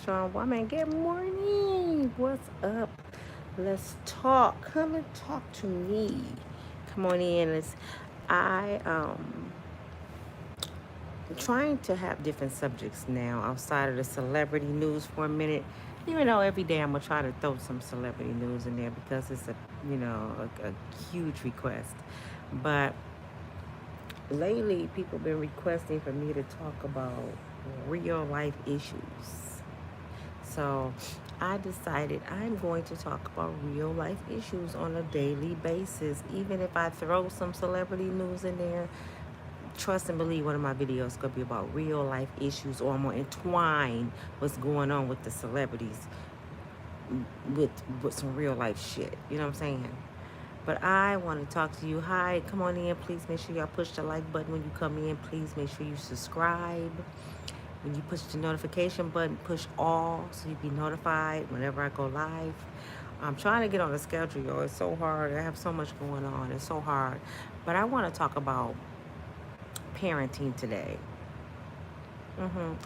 strong woman. Good morning. What's up? Let's talk. Come and talk to me. Come on in. I'm trying to have different subjects now outside of the celebrity news for a minute. Even though every day I'm gonna try to throw some celebrity news in there because it's a huge request. But lately people have been requesting for me to talk about real life issues. So I decided I'm going to talk about real life issues on a daily basis. Even if I throw some celebrity news in there, trust and believe one of my videos is going to be about real life issues, or I'm going to entwine what's going on with the celebrities with, with some real life shit. You know what I'm saying? But I want to talk to you. Hi, come on in. Please make sure y'all push the like button when you come in. Please make sure you subscribe. When you push the notification button, push all so you be notified whenever I go live. I'm trying to get on the schedule, y'all. It's so hard. I have so much going on. It's so hard. But I want to talk about parenting today. I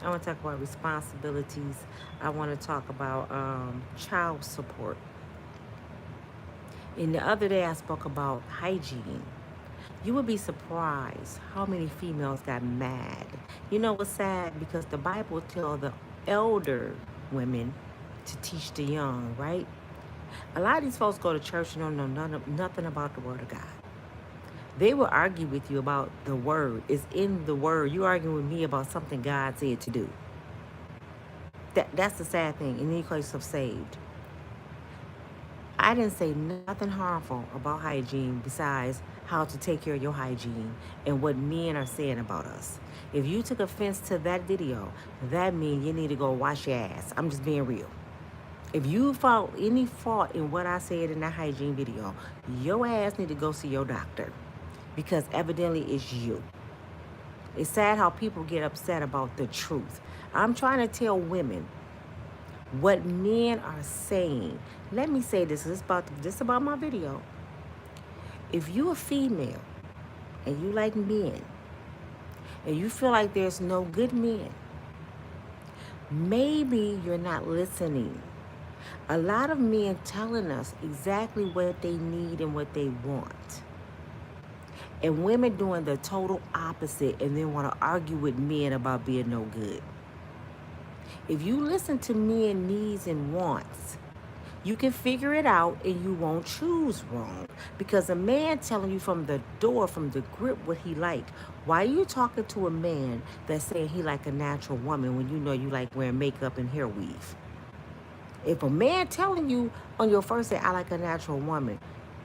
want to talk about responsibilities. I want to talk about child support. And the other day I spoke about hygiene. You would be surprised how many females got mad. You know what's sad? Because the Bible tells the elder women to teach the young, right? A lot of these folks go to church and don't know nothing about the Word of God. They will argue with you about the Word. It's in the Word. You arguing with me about something God said to do. That's the sad thing. And then you call yourself saved. I didn't say nothing harmful about hygiene besides how to take care of your hygiene and what men are saying about us. If you took offense to that video, that means you need to go wash your ass. I'm just being real. If you found any fault in what I said in that hygiene video, your ass need to go see your doctor, because evidently it's you. It's sad how people get upset about the truth. I'm trying to tell women what men are saying. Let me say this. This about my video. If you a female and you like men and you feel like there's no good men, maybe you're not listening. A lot of men telling us exactly what they need and what they want. And women doing the total opposite and then want to argue with men about being no good. If you listen to men needs and wants, you can figure it out and you won't choose wrong. Because a man telling you from the door, from the grip, what he like. Why are you talking to a man that's saying he like a natural woman when you know you like wearing makeup and hair weave? If a man telling you on your first day, I like a natural woman,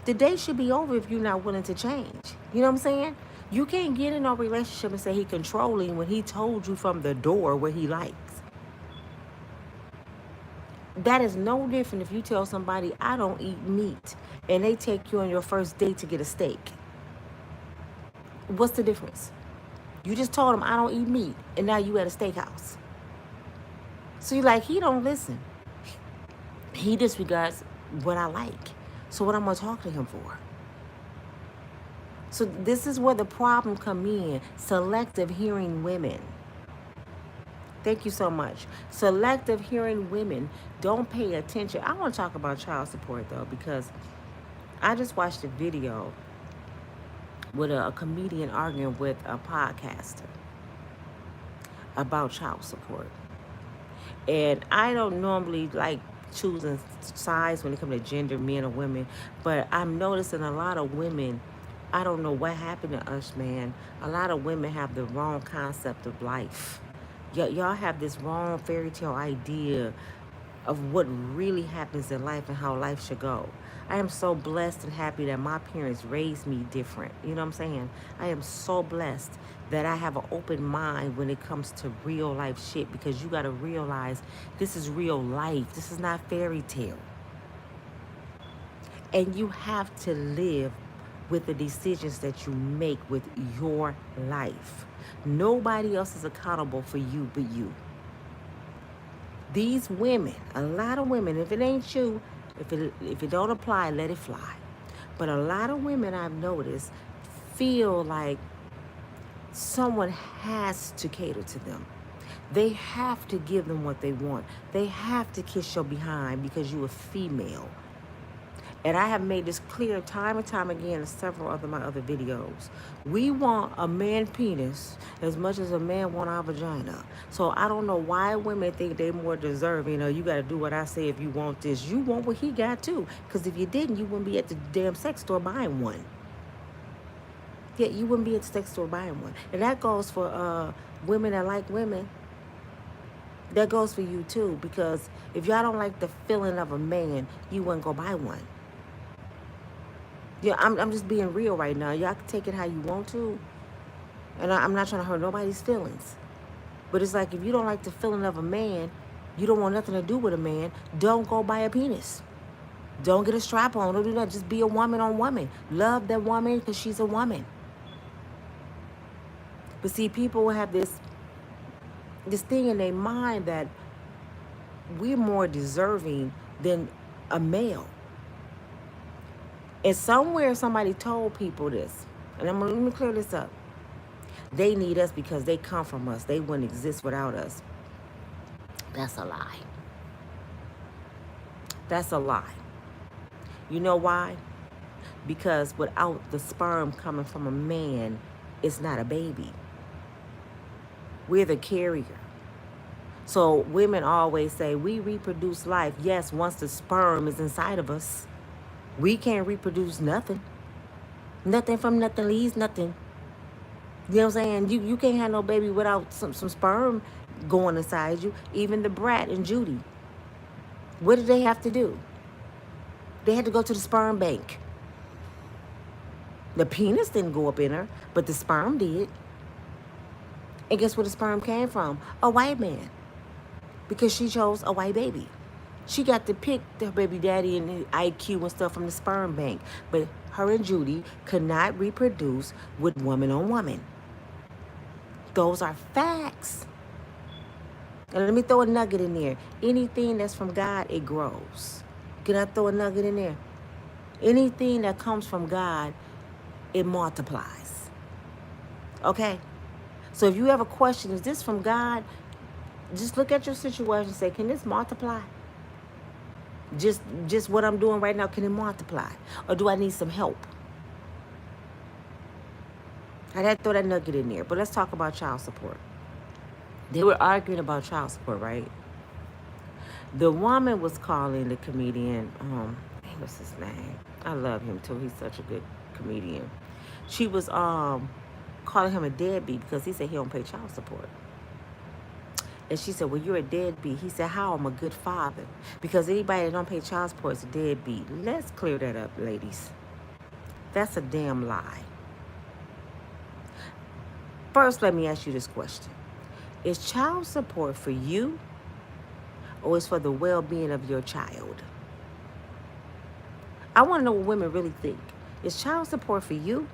the day should be over if you're not willing to change. You know what I'm saying? You can't get in a relationship and say he controlling when he told you from the door what he likes. That is no different if you tell somebody, I don't eat meat, and they take you on your first date to get a steak. What's the difference? You just told him, I don't eat meat, and now you at a steakhouse. So you're like, he don't listen. He disregards what I like. So what I'm going to talk to him for? So this is where the problem come in. Selective hearing women. Thank you so much. Selective hearing women don't pay attention. I want to talk about child support, though, because I just watched a video with a comedian arguing with a podcaster about child support. And I don't normally like choosing sides when it comes to gender, men or women, but I'm noticing a lot of women, I don't know what happened to us, man. A lot of women have the wrong concept of life. Y'all have this wrong fairy tale idea of what really happens in life and how life should go. I am so blessed and happy that my parents raised me different. You know what I'm saying? I am so blessed that I have an open mind when it comes to real life shit, because you got to realize this is real life. This is not fairy tale. And you have to live with the decisions that you make with your life. Nobody else is accountable for you but you. These women, a lot of women, if it ain't you, if it don't apply, let it fly. But a lot of women I've noticed feel like someone has to cater to them. They have to give them what they want. They have to kiss your behind because you a female. And I have made this clear time and time again in several of my other videos. We want a man penis as much as a man want our vagina. So I don't know why women think they more deserving. You got to do what I say if you want this. You want what he got too. Because if you didn't, you wouldn't be at the damn sex store buying one. Yeah, you wouldn't be at the sex store buying one. And that goes for women that like women. That goes for you too. Because if y'all don't like the feeling of a man, you wouldn't go buy one. Yeah, I'm just being real right now. Y'all can take it how you want to. And I'm not trying to hurt nobody's feelings. But it's like if you don't like the feeling of a man, you don't want nothing to do with a man, don't go buy a penis. Don't get a strap on. Don't do that. Just be a woman on woman. Love that woman because she's a woman. But see, people have this thing in their mind that we're more deserving than a male. And somewhere somebody told people this. And let me clear this up. They need us because they come from us. They wouldn't exist without us. That's a lie. That's a lie. You know why? Because without the sperm coming from a man, it's not a baby. We're the carrier. So women always say, we reproduce life. Yes, once the sperm is inside of us. We can't reproduce nothing. Nothing from nothing leaves nothing. You know what I'm saying? You can't have no baby without some sperm going inside you. Even the brat and Judy. What did they have to do? They had to go to the sperm bank. The penis didn't go up in her, but the sperm did. And guess where the sperm came from? A white man. Because she chose a white baby. She got to pick the baby daddy and the IQ and stuff from the sperm bank. But her and Judy could not reproduce with woman on woman. Those are facts. And let me throw a nugget in there. Anything that's from God, it grows. Can I throw a nugget in there? Anything that comes from God, it multiplies. Okay? So if you have a question, is this from God? Just look at your situation and say, can this multiply? Just what I'm doing right now, can it multiply? Or do I need some help? I had to throw that nugget in there. But let's talk about child support. They were arguing about child support, right? The woman was calling the comedian, what's his name? I love him too. He's such a good comedian. She was calling him a deadbeat because he said he don't pay child support. And she said, well, you're a deadbeat. He said, how? I'm a good father. Because anybody that don't pay child support is a deadbeat. Let's clear that up, ladies. That's a damn lie. First, let me ask you this question. Is child support for you or is for the well-being of your child? I want to know what women really think. Is child support for you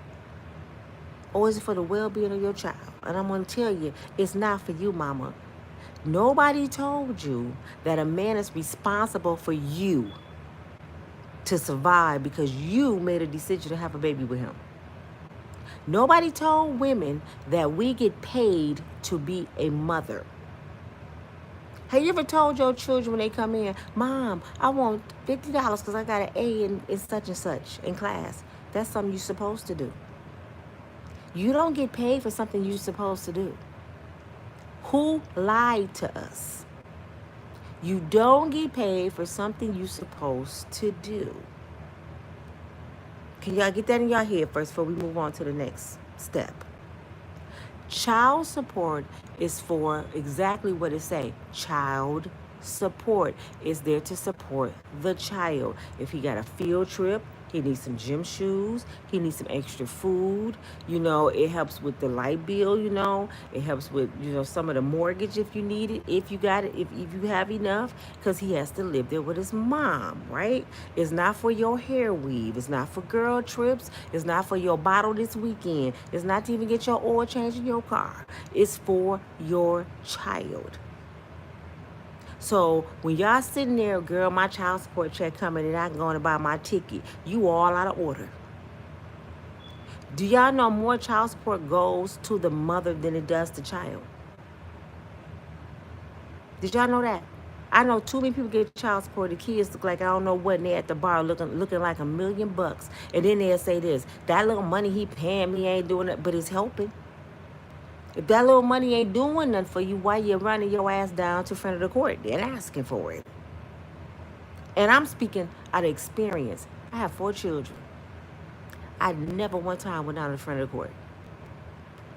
or is it for the well-being of your child? And I'm going to tell you, it's not for you, mama. Nobody told you that a man is responsible for you to survive because you made a decision to have a baby with him. Nobody told women that we get paid to be a mother. Have you ever told your children when they come in, Mom, I want $50 because I got an A in such and such in class? That's something you're supposed to do. You don't get paid for something you're supposed to do. Who lied to us? You don't get paid for something you're supposed to do. Can y'all get that in your head first before we move on to the next step? Child support is for exactly what it say. Child support is there to support the child. If he got a field trip, he needs some gym shoes. He needs some extra food. It helps with the light bill, It helps with, some of the mortgage if you need it, if you got it, if you have enough, because he has to live there with his mom, right? It's not for your hair weave. It's not for girl trips. It's not for your bottle this weekend. It's not to even get your oil changed in your car. It's for your child. So when y'all sitting there, girl, my child support check coming and I'm going to buy my ticket, you all out of order. Do y'all know more child support goes to the mother than it does the child? Did y'all know that? I know too many people get child support. The kids look like I don't know what, and they at the bar looking like $1,000,000. And then they'll say this: that little money he paying me ain't doing it, but it's helping. If that little money ain't doing nothing for you, why you running your ass down to front of the court and asking for it? And I'm speaking out of experience. I have 4 children. I never one time went down in front of the court.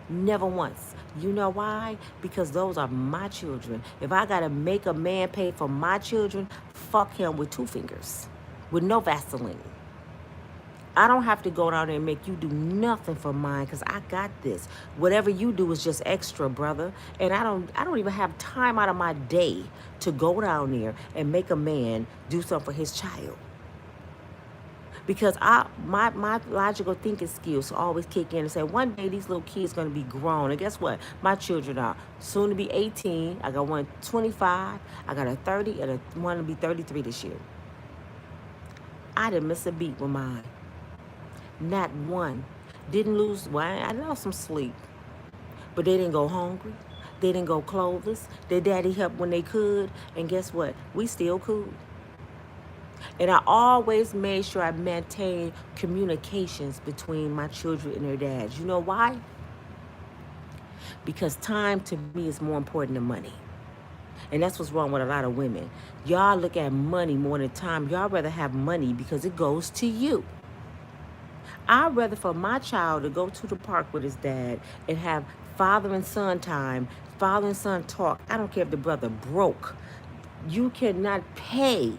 Never once. You know why? Because those are my children. If I gotta make a man pay for my children, fuck him with 2 fingers, with no Vaseline. I don't have to go down there and make you do nothing for mine because I got this. Whatever you do is just extra, brother. And I don't even have time out of my day to go down there and make a man do something for his child. Because my logical thinking skills always kick in and say, one day these little kids gonna be grown. And guess what? My children are soon to be 18. I got one 25, I got a 30, and one to be 33 this year. I didn't miss a beat with mine. Not one. Didn't lose, well, I lost some sleep. But they didn't go hungry. They didn't go clothless. Their daddy helped when they could. And guess what? We still cool. And I always made sure I maintained communications between my children and their dads. You know why? Because time to me is more important than money. And that's what's wrong with a lot of women. Y'all look at money more than time. Y'all rather have money because it goes to you. I'd rather for my child to go to the park with his dad and have father and son time, father and son talk. I don't care if the brother broke. You cannot pay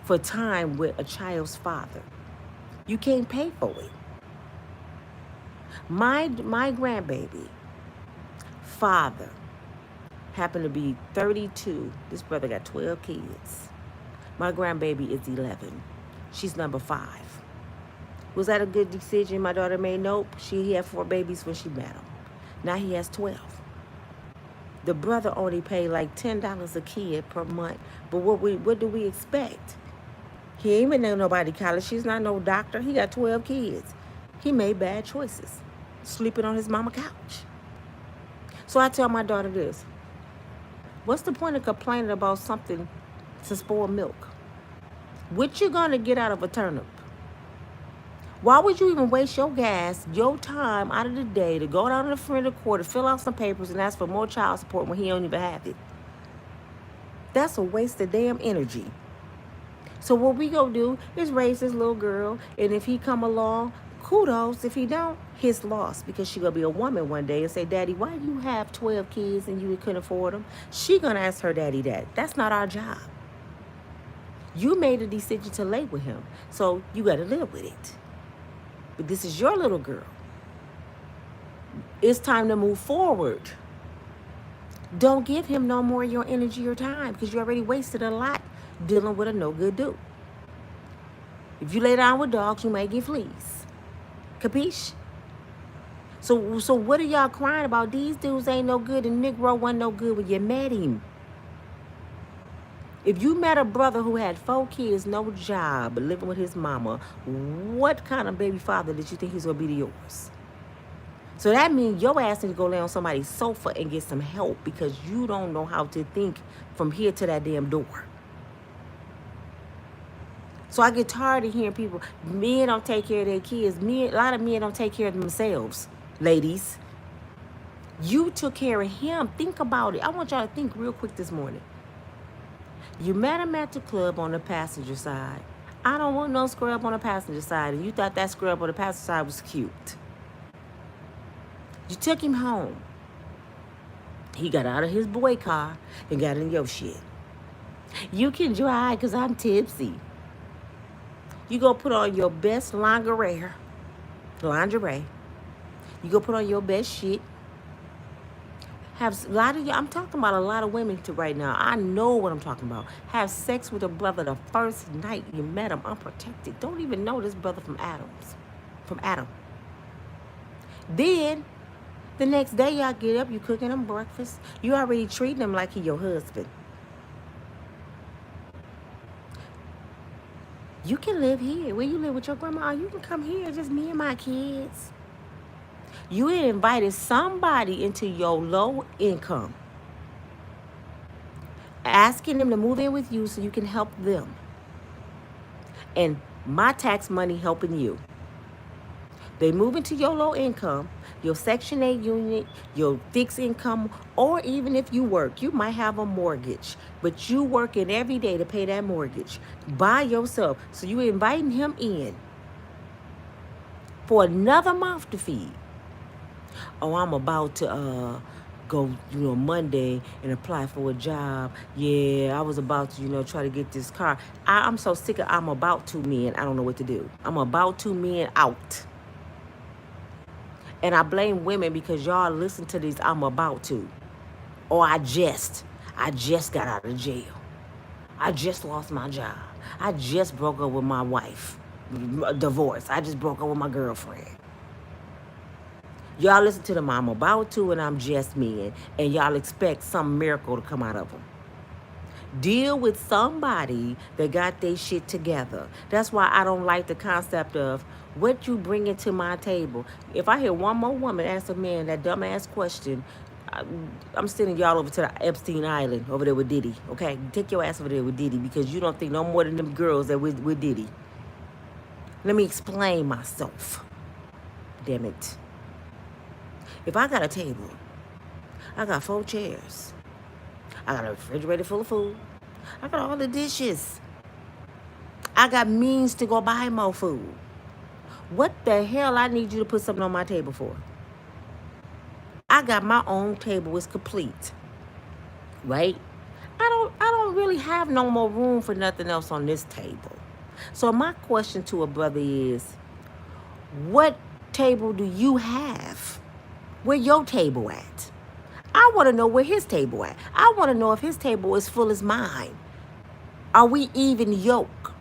for time with a child's father. You can't pay for it. My grandbaby father happened to be 32. This brother got 12 kids. My grandbaby is 11. She's number 5. Was that a good decision my daughter made? Nope. He had 4 babies when she met him. Now he has 12. The brother only paid like $10 a kid per month. But what do we expect? He ain't been in nobody college. She's not no doctor. He got 12 kids. He made bad choices, sleeping on his mama couch. So I tell my daughter this: what's the point of complaining about something to spoil milk? What you gonna get out of a turnip? Why would you even waste your gas, your time out of the day to go down to the front of the court to fill out some papers and ask for more child support when he don't even have it? That's a waste of damn energy. So what we gonna do is raise this little girl, and if he come along, kudos. If he don't, his loss, because she gonna be a woman one day and say, Daddy, why do you have 12 kids and you couldn't afford them? She gonna ask her daddy that. That's not our job. You made a decision to lay with him, so you gotta live with it. But this is your little girl. It's time to move forward. Don't give him no more of your energy or time because you already wasted a lot dealing with a no good dude. If you lay down with dogs, you may get fleas. Capiche? So what are y'all crying about? These dudes ain't no good, and Negro wasn't no good when you met him. If you met a brother who had 4 kids, no job, living with his mama, what kind of baby father did you think he's gonna be to yours? So that means your ass need to go lay on somebody's sofa and get some help because you don't know how to think from here to that damn door. So I get tired of hearing people, men don't take care of their kids. A lot of men don't take care of themselves, ladies. You took care of him. Think about it. I want y'all to think real quick this morning. You met him at the club on the passenger side. I don't want no scrub on the passenger side. And you thought that scrub on the passenger side was cute. You took him home. He got out of his boy car and got in your shit. You can drive because I'm tipsy. You go put on your best lingerie. You go put on your best shit. Have a lot of you. I'm talking about a lot of women right now. I know what I'm talking about. Have sex with a brother the first night you met him, unprotected. Don't even know this brother from Adam. Then the next day y'all get up, you cooking him breakfast. You already treating him like he your husband. You can live here. Where you live with your grandma, you can come here, just me and my kids. You invited somebody into your low income. asking them to move in with you so you can help them. And my tax money helping you. They move into your low income, your Section 8 unit, your fixed income, or even if you work, you might have a mortgage, but you working every day to pay that mortgage by yourself. So you inviting him in for another mouth to feed. Oh, I'm about to go, Monday and apply for a job. Yeah, I was about to, try to get this car. I'm so sick of I'm about to men. I don't know what to do. I'm about to men out. And I blame women because y'all listen to these I'm about to. Or I just got out of jail. I just lost my job. I just broke up with my wife. Divorce. I just broke up with my girlfriend. Y'all listen to them I'm about to and I'm just men. And y'all expect some miracle to come out of them. Deal with somebody that got their shit together. That's why I don't like the concept of what you bringing to my table. If I hear one more woman ask a man that dumbass question, I'm sending y'all over to the Epstein Island over there with Diddy. Okay, take your ass over there with Diddy because you don't think no more than them girls that with Diddy. Let me explain myself. Damn it. If I got a table, I got 4 chairs. I got a refrigerator full of food. I got all the dishes. I got means to go buy more food. What the hell I need you to put something on my table for? I got my own table. It's complete. Right? I don't really have no more room for nothing else on this table. So my question to a brother is, what table do you have? Where your table at? I want to know where his table at. I want to know if his table is full as mine. Are we even yoke?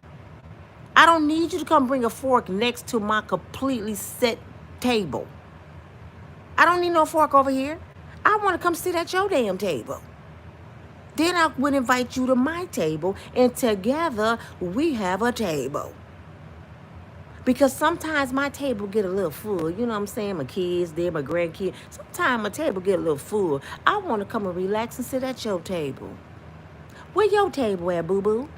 I don't need you to come bring a fork next to my completely set table. I don't need no fork over here. I want to come sit at your damn table. Then I would invite you to my table, and together we have a table. Because sometimes my table get a little full. You know what I'm saying? My kids there, my grandkids. Sometimes my table get a little full. I want to come and relax and sit at your table. Where your table at, boo-boo?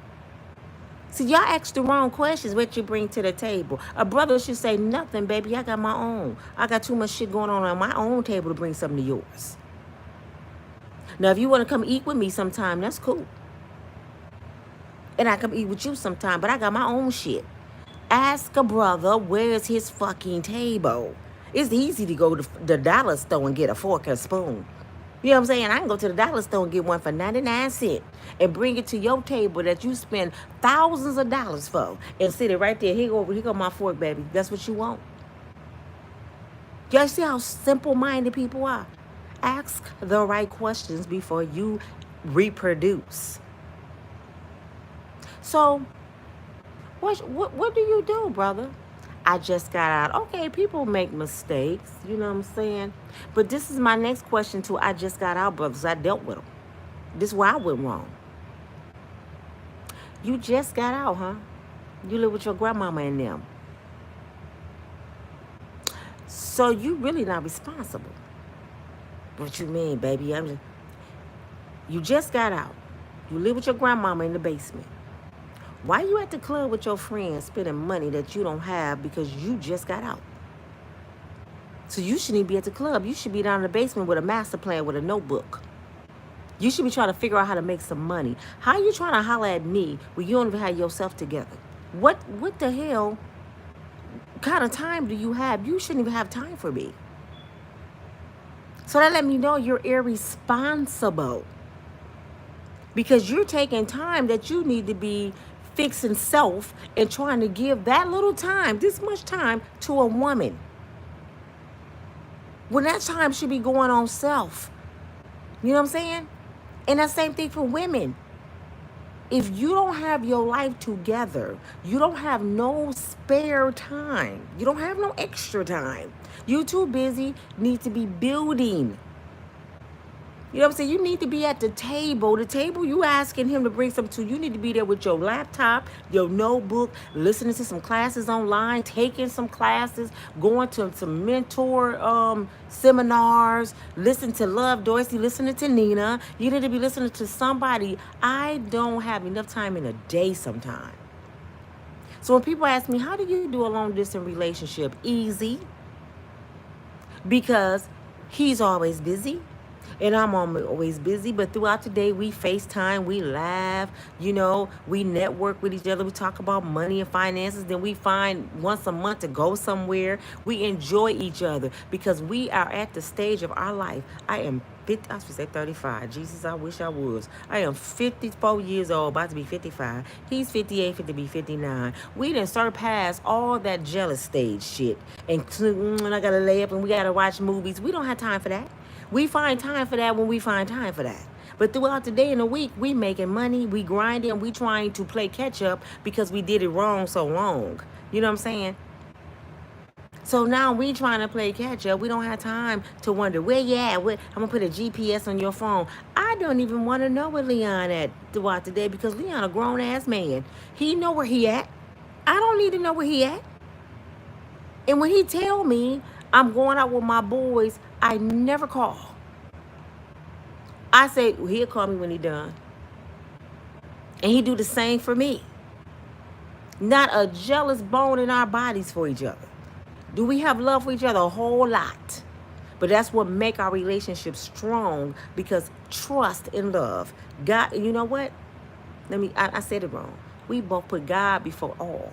See, y'all ask the wrong questions. What you bring to the table? A brother should say, nothing, baby. I got my own. I got too much shit going on my own table to bring something to yours. Now, if you want to come eat with me sometime, that's cool. And I come eat with you sometime, but I got my own shit. Ask a brother where's his fucking table. It's easy to go to the dollar store and get a fork and spoon. You know what I'm saying? I can go to the dollar store and get one for 99 cents and bring it to your table that you spend thousands of dollars for and sit it right there. Here go my fork, baby. That's what you want. Y'all see how simple-minded people are? Ask the right questions before you reproduce. So, what do you do, brother? I just got out. Okay, people make mistakes, you know what I'm saying? But this is my next question to I just got out, brothers. I dealt with them. This is where I went wrong. You just got out, huh? You live with your grandmama and them. So you really not responsible. What you mean, baby? You just got out. You live with your grandmama in the basement. Why you at the club with your friends spending money that you don't have because you just got out? So you shouldn't even be at the club. You should be down in the basement with a master plan with a notebook. You should be trying to figure out how to make some money. How you trying to holler at me when you don't even have yourself together? What the hell kind of time do you have? You shouldn't even have time for me. So that let me know you're irresponsible. Because you're taking time that you need to be fixing self and trying to give that little time, this much time, to a woman. When that time should be going on self. You know what I'm saying? And that same thing for women. If you don't have your life together, you don't have no spare time. You don't have no extra time. You're too busy, need to be building. You know what I'm saying? You need to be at the table. The table you asking him to bring something to, you need to be there with your laptop, your notebook, listening to some classes online, taking some classes, going to some mentor seminars, listen to Love Dorsey, listening to Nina. You need to be listening to somebody. I don't have enough time in a day sometimes. So when people ask me, how do you do a long distance relationship? Easy, because he's always busy and I'm always busy. But throughout the day, we FaceTime, we laugh, we network with each other. We talk about money and finances. Then we find once a month to go somewhere. We enjoy each other because we are at the stage of our life. I am 50, I should say 35. Jesus, I wish I was. I am 54 years old, about to be 55. He's 58, fit to be 59. We done surpassed all that jealous stage shit. And I gotta lay up and we gotta watch movies. We don't have time for that. We find time for that when we find time for that. But throughout the day and the week, we making money, we grinding, we trying to play catch up because we did it wrong so long. You know what I'm saying? So now we trying to play catch up. We don't have time to wonder where you at. I'm gonna put a GPS on your phone. I don't even want to know where Leon at throughout the day because Leon a grown ass man. He know where he at. I don't need to know where he at. And when he tell me I'm going out with my boys, I never call. I say, well, he'll call me when he done. And he do the same for me. Not a jealous bone in our bodies for each other. Do we have love for each other? A whole lot. But that's what make our relationship strong, because trust and love. God, you know what? I said it wrong. We both put God before all.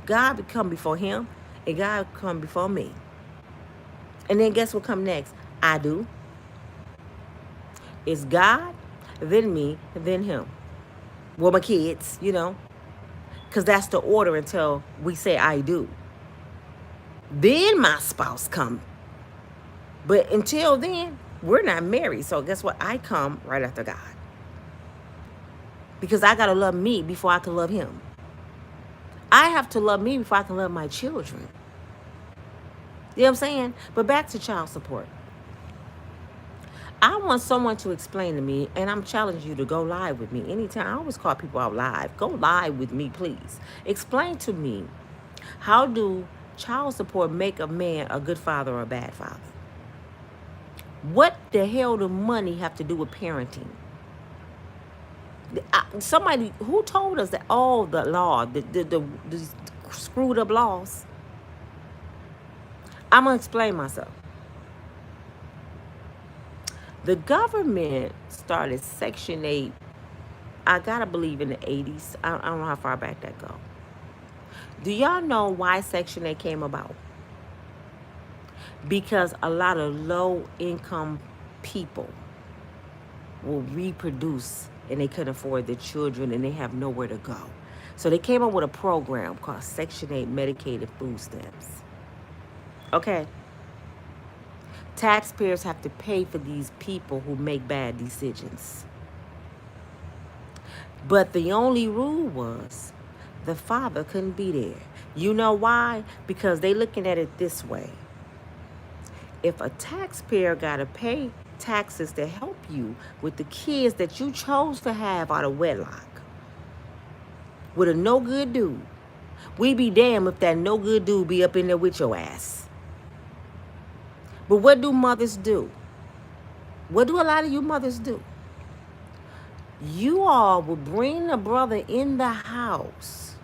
God would come before him, and God would come before me. And then guess what come next? I do. It's God, then me, then him. Well, my kids, because that's the order until we say I do. Then my spouse come. But until then, we're not married. So guess what? I come right after God. Because I got to love me before I can love him. I have to love me before I can love my children. You know what I'm saying? But back to child support. I want someone to explain to me, and I'm challenging you to go live with me anytime. I always call people out live. Go live with me, please. Explain to me, how do child support make a man a good father or a bad father? What the hell do money have to do with parenting? Somebody who told us that all the law, the screwed up laws. I'm going to explain myself. The government started Section 8, I got to believe in the 80s. I don't know how far back that go. Do y'all know why Section 8 came about? Because a lot of low-income people will reproduce and they couldn't afford their children and they have nowhere to go. So they came up with a program called Section 8 Medicaid food stamps. Okay? Taxpayers have to pay for these people who make bad decisions. But the only rule was the father couldn't be there. You know why? Because they looking at it this way. If a taxpayer got to pay taxes to help you with the kids that you chose to have out of wedlock with a no good dude, we be damned if that no good dude be up in there with your ass. But what do mothers do? What do a lot of you mothers do? You all will bring a brother in the house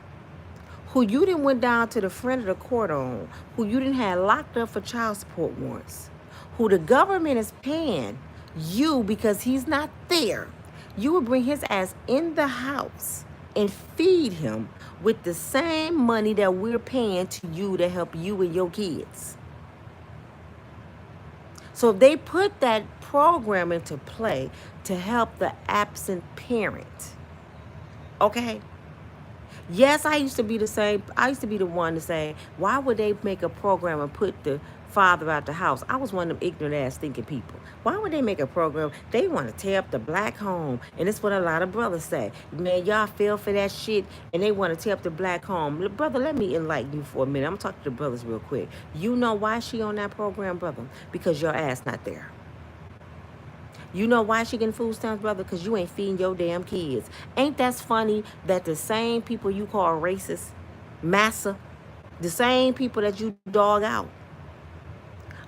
who you didn't went down to the front of the court on, who you didn't have locked up for child support warrants, who the government is paying you because he's not there. You would bring his ass in the house and feed him with the same money that we're paying to you to help you and your kids. So if they put that program into play to help the absent parent, okay? Yes, I used to be the same. I used to be the one to say, why would they make a program and put the father out the house? I was one of them ignorant ass thinking people. Why would they make a program? They want to tear up the black home. And it's what a lot of brothers say. Man, y'all fell for that shit and they want to tear up the black home. Brother, let me enlighten you for a minute. I'm talking to the brothers real quick. You know why she on that program, brother? Because your ass not there. You know why she getting food stamps, brother? Because you ain't feeding your damn kids. Ain't that funny that the same people you call racist, massa, the same people that you dog out,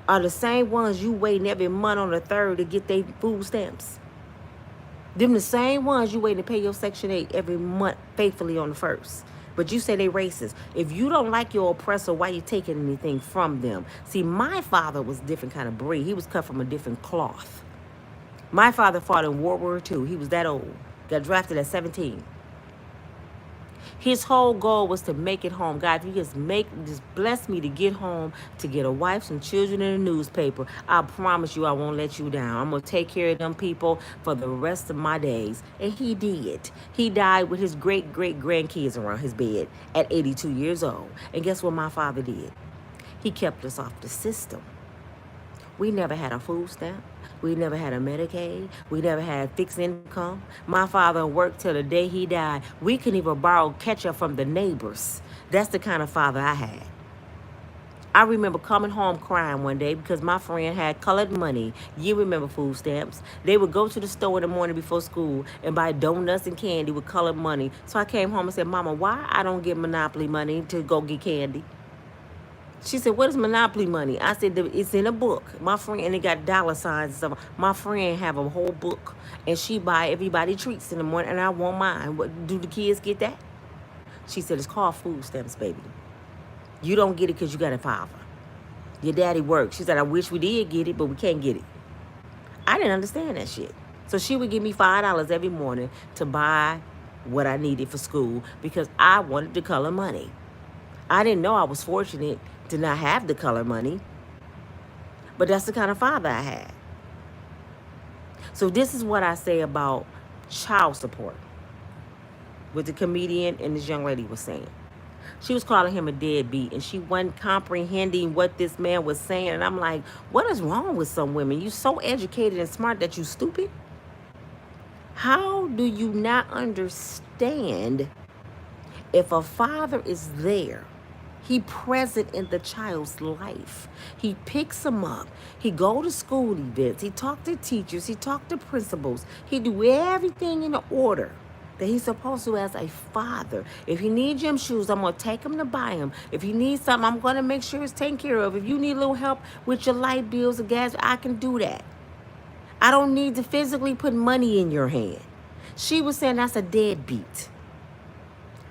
are the same ones you waiting every month on the 3rd to get their food stamps. Them the same ones you waiting to pay your Section 8 every month faithfully on the 1st. But you say they racist. If you don't like your oppressor, why you taking anything from them? See, my father was a different kind of breed. He was cut from a different cloth. My father fought in World War II. He was that old. Got drafted at 17. His whole goal was to make it home. God, if you just bless me to get home, to get a wife, some children, and a newspaper. I promise you I won't let you down. I'm going to take care of them people for the rest of my days. And he did. He died with his great-great-grandkids around his bed at 82 years old. And guess what my father did? He kept us off the system. We never had a food stamp. We never had a Medicaid. We never had fixed income. My father worked till the day he died. We couldn't even borrow ketchup from the neighbors. That's the kind of father I had. I remember coming home crying one day because my friend had colored money. You remember food stamps. They would go to the store in the morning before school and buy donuts and candy with colored money. So I came home and said, Mama, why I don't get Monopoly money to go get candy? She said, what is Monopoly money? I said, it's in a book. My friend, and it got dollar signs and stuff. My friend have a whole book, and she buy everybody treats in the morning, and I want mine. What, do the kids get that? She said, it's called food stamps, baby. You don't get it because you got a father. Your daddy works. She said, I wish we did get it, but we can't get it. I didn't understand that shit. So she would give me $5 every morning to buy what I needed for school because I wanted the color money. I didn't know I was fortunate to not have the color money, but that's the kind of father I had. So this is what I say about child support, what the comedian and this young lady was saying. She was calling him a deadbeat, and she wasn't comprehending what this man was saying. And I'm like, what is wrong with some women? You so educated and smart that you stupid? How do you not understand if a father is there? He present in the child's life. He picks them up. He go to school events. He talk to teachers. He talk to principals. He do everything in order that he's supposed to as a father. If he needs gym shoes, I'm going to take him to buy him. If he needs something, I'm going to make sure it's taken care of. If you need a little help with your light bills or gas, I can do that. I don't need to physically put money in your hand. She was saying that's a deadbeat.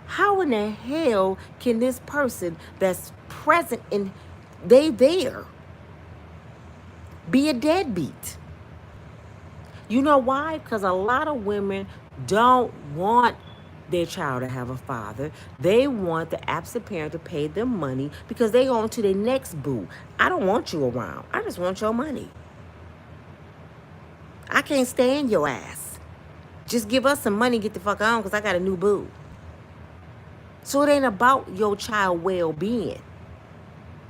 How in the hell can this person that's present in they there be a deadbeat? You know why? Because a lot of women don't want their child to have a father. They want the absent parent to pay them money because they go on to their next boo. I don't want you around. I just want your money. I can't stand your ass. Just give us some money, get the fuck on, because I got a new boo. So it ain't about your child well-being.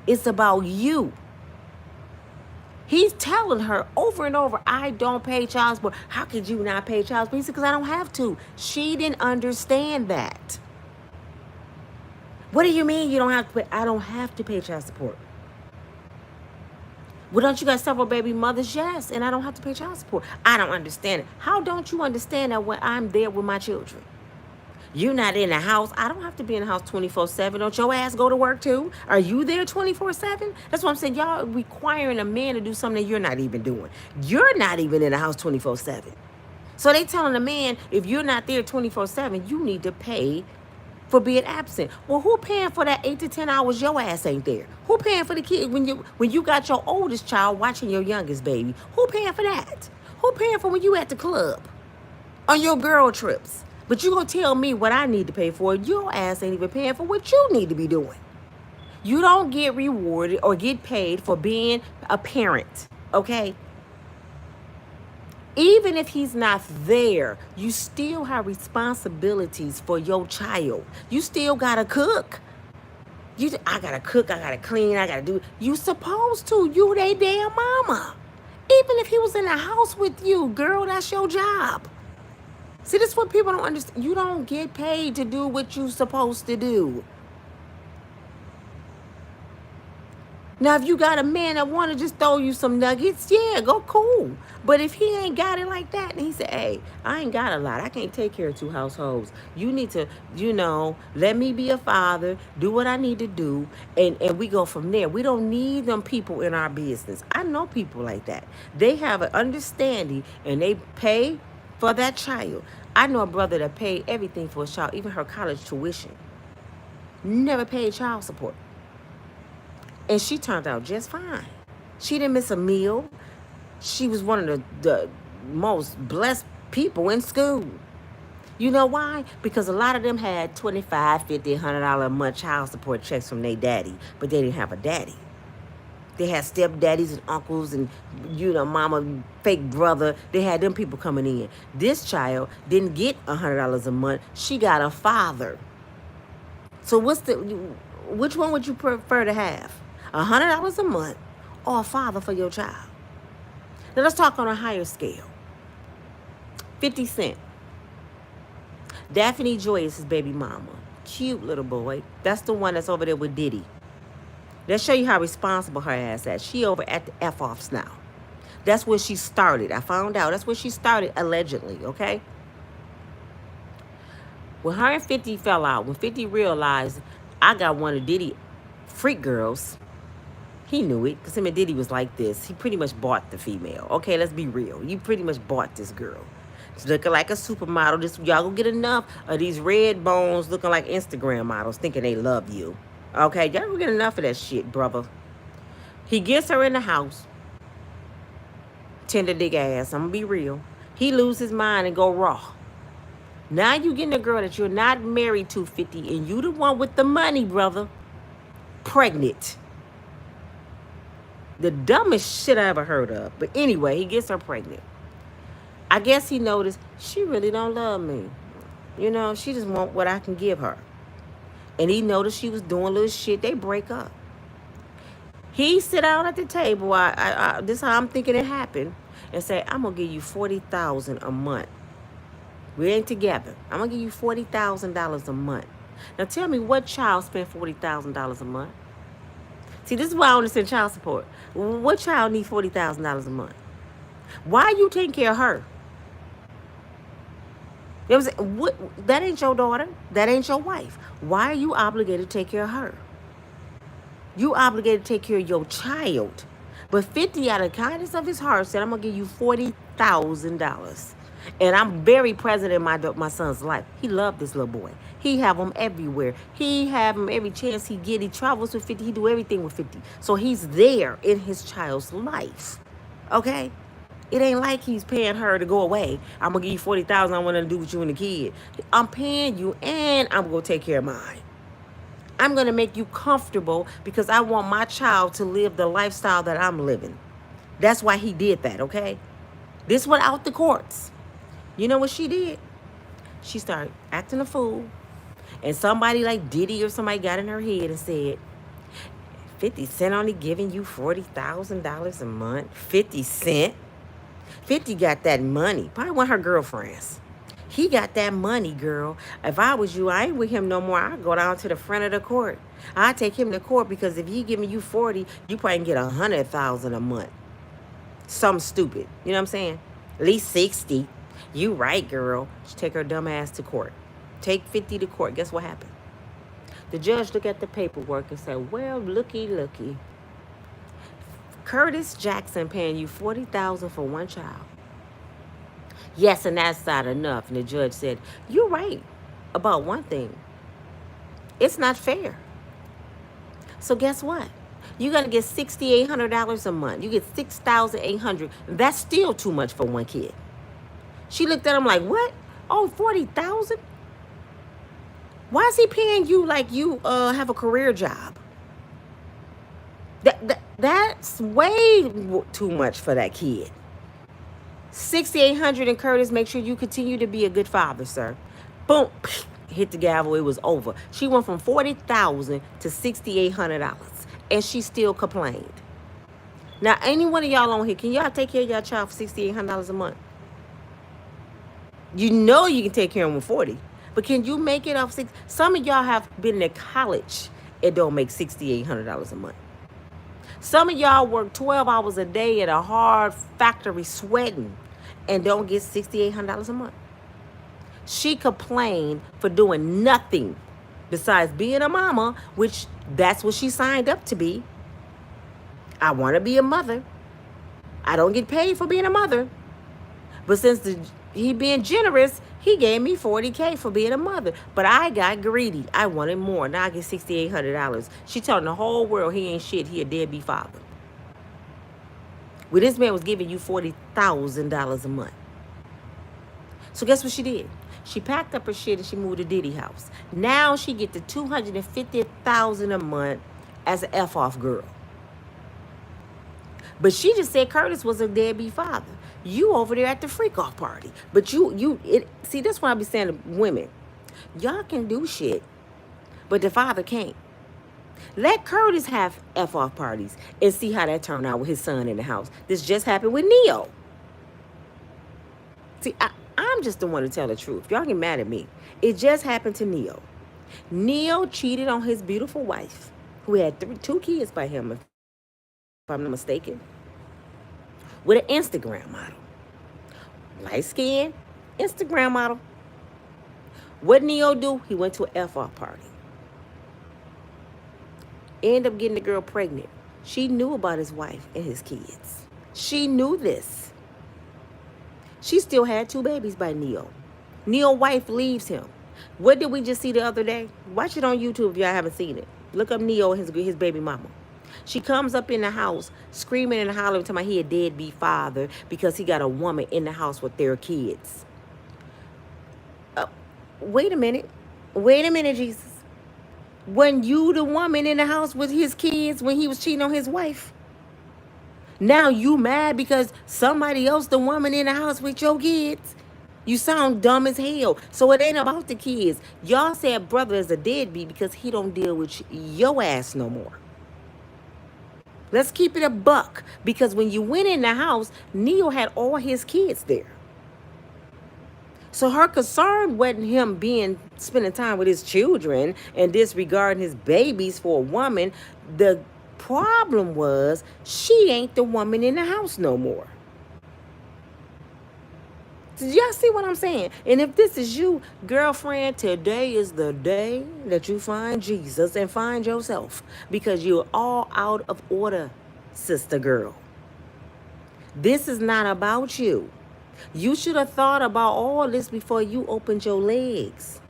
It's about you. He's telling her over and over, I don't pay child support. How could you not pay child support? He said, because I don't have to. She didn't understand that. What do you mean you don't have to pay? I don't have to pay child support. Well, don't you got several baby mothers? Yes, and I don't have to pay child support. I don't understand it. How don't you understand that when I'm there with my children? You're not in the house. I don't have to be in the house 24/7. Don't your ass go to work too? Are you there 24/7? That's what I'm saying. Y'all requiring a man to do something that you're not even doing. You're not even in the house 24/7. So they telling a man, if you're not there 24/7, you need to pay for being absent. Well, who paying for that 8 to 10 hours your ass ain't there? Who paying for the kid when you got your oldest child watching your youngest baby? Who paying for that? Who paying for when you at the club? On your girl trips? But you gonna tell me what I need to pay for. Your ass ain't even paying for what you need to be doing. You don't get rewarded or get paid for being a parent, okay? Even if he's not there, you still have responsibilities for your child. You still gotta cook. I gotta cook, I gotta clean, I gotta do. You supposed to. You they damn mama. Even if he was in the house with you, girl, that's your job. See, this is what people don't understand. You don't get paid to do what you're supposed to do. Now, if you got a man that want to just throw you some nuggets, yeah, go cool. But if he ain't got it like that, and he said, hey, I ain't got a lot. I can't take care of 2 households. You need to, let me be a father, do what I need to do, and we go from there. We don't need them people in our business. I know people like that. They have an understanding, and they pay for that child. I know a brother that paid everything for his child, even her college tuition. Never paid child support. And she turned out just fine. She didn't miss a meal. She was one of the most blessed people in school. You know why? Because a lot of them had $25, $50, $100 a month child support checks from their daddy, but they didn't have a daddy. They had stepdaddies and uncles and, mama, fake brother. They had them people coming in. This child didn't get $100 a month. She got a father. So which one would you prefer to have? $100 a month or a father for your child? Now let's talk on a higher scale. 50 Cent. Daphne Joy is his baby mama. Cute little boy. That's the one that's over there with Diddy. Let's show you how responsible her ass is. She over at the F-offs now. That's where she started. I found out. That's where she started, allegedly, okay? When her and 50 fell out, when 50 realized I got one of Diddy freak girls, he knew it, because him and Diddy was like this. He pretty much bought the female. Okay, let's be real. You pretty much bought this girl. She's looking like a supermodel. Y'all gonna get enough of these red bones looking like Instagram models thinking they love you. Okay, y'all gonna get enough of that shit, brother. He gets her in the house. Tender dick ass, I'm gonna be real. He lose his mind and go raw. Now you getting a girl that you're not married to, 50, and you the one with the money, brother. Pregnant. The dumbest shit I ever heard of. But anyway, he gets her pregnant. I guess he noticed she really don't love me. She just want what I can give her. And he noticed she was doing little shit. They break up. He sit down at the table. This is how I'm thinking it happened. And say, I'm going to give you $40,000 a month. We ain't together. I'm going to give you $40,000 a month. Now tell me, what child spent $40,000 a month? See, this is why I understand child support. What child need $40,000 a month? Why are you taking care of her? That ain't your daughter. That ain't your wife. Why are you obligated to take care of her? You obligated to take care of your child. But 50, out of the kindness of his heart, said, I'm going to give you $40,000. And I'm very present in my son's life. He loved this little boy. He have him everywhere. He have him every chance he get. He travels with 50. He do everything with 50. So he's there in his child's life. Okay? It ain't like he's paying her to go away. I'm going to give you $40,000. I want to do with you and the kid. I'm paying you, and I'm going to take care of mine. I'm going to make you comfortable because I want my child to live the lifestyle that I'm living. That's why he did that, okay? This went out the courts. You know what she did? She started acting a fool. And somebody like Diddy or somebody got in her head and said, 50 Cent only giving you $40,000 a month? 50 Cent? 50 got that money. Probably one of her girlfriends. He got that money, girl. If I was you, I ain't with him no more. I'd go down to the front of the court. I'd take him to court because if he giving you 40, you probably can get $100,000 a month. Something stupid. You know what I'm saying? At least 60. You right, girl. She take her dumb ass to court. Take 50 to court. Guess what happened? The judge looked at the paperwork and said, well, looky. Curtis Jackson paying you $40,000 for one child. Yes, and that's not enough. And the judge said, you're right about one thing. It's not fair. So guess what? You're going to get $6,800 a month. You get $6,800. That's still too much for one kid. She looked at him like, what? Oh, $40,000? Why is he paying you like you have a career job? That's way too much for that kid. $6,800, and Curtis, make sure you continue to be a good father, sir. Boom, hit the gavel. It was over. She went from $40,000 to $6,800, and she still complained. Now, any one of y'all on here, can y'all take care of y'all child for $6,800 a month? You know you can take care of them with 40, but can you make it off 6? Some of y'all have been to college. It don't make $6,800 a month. Some of y'all work 12 hours a day at a hard factory sweating and don't get $6,800 a month. She complained for doing nothing besides being a mama, which that's what she signed up to be. I want to be a mother. I don't get paid for being a mother. But since he being generous, he gave me $40K for being a mother. But I got greedy. I wanted more. Now I get $6,800. She telling the whole world he ain't shit. He a deadbeat father. Well, this man was giving you $40,000 a month. So guess what she did? She packed up her shit and she moved to Diddy house. Now she get the $250,000 a month as an F-off girl. But she just said Curtis was a deadbeat father. You over there at the freak-off party. But see, that's what I be saying to women. Y'all can do shit, but the father can't. Let Curtis have F-off parties and see how that turned out with his son in the house. This just happened with Neo. See, I'm just the one to tell the truth. Y'all get mad at me. It just happened to Neo. Neo cheated on his beautiful wife, who had 2 kids by him, if I'm not mistaken, with an Instagram model. Light skin, Instagram model. What Neo do? He went to an F-off party. Ended up getting the girl pregnant. She knew about his wife and his kids. She knew this. She still had 2 babies by Neo. Neo's wife leaves him. What did we just see the other day? Watch it on YouTube if y'all haven't seen it. Look up Neo and his baby mama. She comes up in the house screaming and hollering, talking about he a deadbeat father because he got a woman in the house with their kids. Wait a minute. Wait a minute, Jesus. When you the woman in the house with his kids when he was cheating on his wife? Now you mad because somebody else the woman in the house with your kids? You sound dumb as hell. So it ain't about the kids. Y'all said brother is a deadbeat because he don't deal with your ass no more. Let's keep it a buck. Because when you went in the house, Neo had all his kids there. So her concern wasn't him spending time with his children and disregarding his babies for a woman. The problem was she ain't the woman in the house no more. Did y'all see what I'm saying? And if this is you, girlfriend, today is the day that you find Jesus and find yourself, because you're all out of order, sister girl. This is not about you. You should have thought about all this before you opened your legs.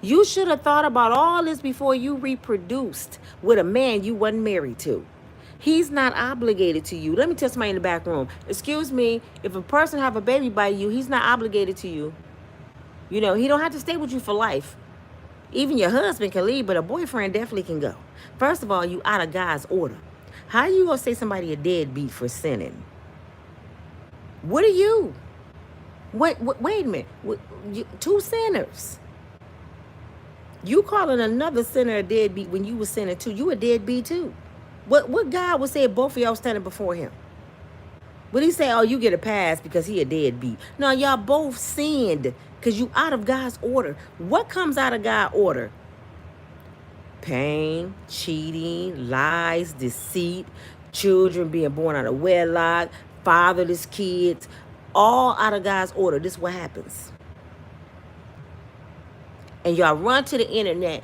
You should have thought about all this before you reproduced with a man you wasn't married to. He's not obligated to you. Let me tell somebody in the back room. Excuse me, if a person have a baby by you, he's not obligated to you. You know, he don't have to stay with you for life. Even your husband can leave, but a boyfriend definitely can go. First of all, you out of God's order. How you gonna say somebody a deadbeat for sinning? What are you? Wait a minute. 2 sinners. You calling another sinner a deadbeat when you were sinning too. You a deadbeat too. What God would say if both of y'all standing before him? Would he say, oh, you get a pass because he a deadbeat? No, y'all both sinned because you out of God's order. What comes out of God's order? Pain, cheating, lies, deceit, children being born out of wedlock, fatherless kids, all out of God's order. This is what happens. And y'all run to the internet.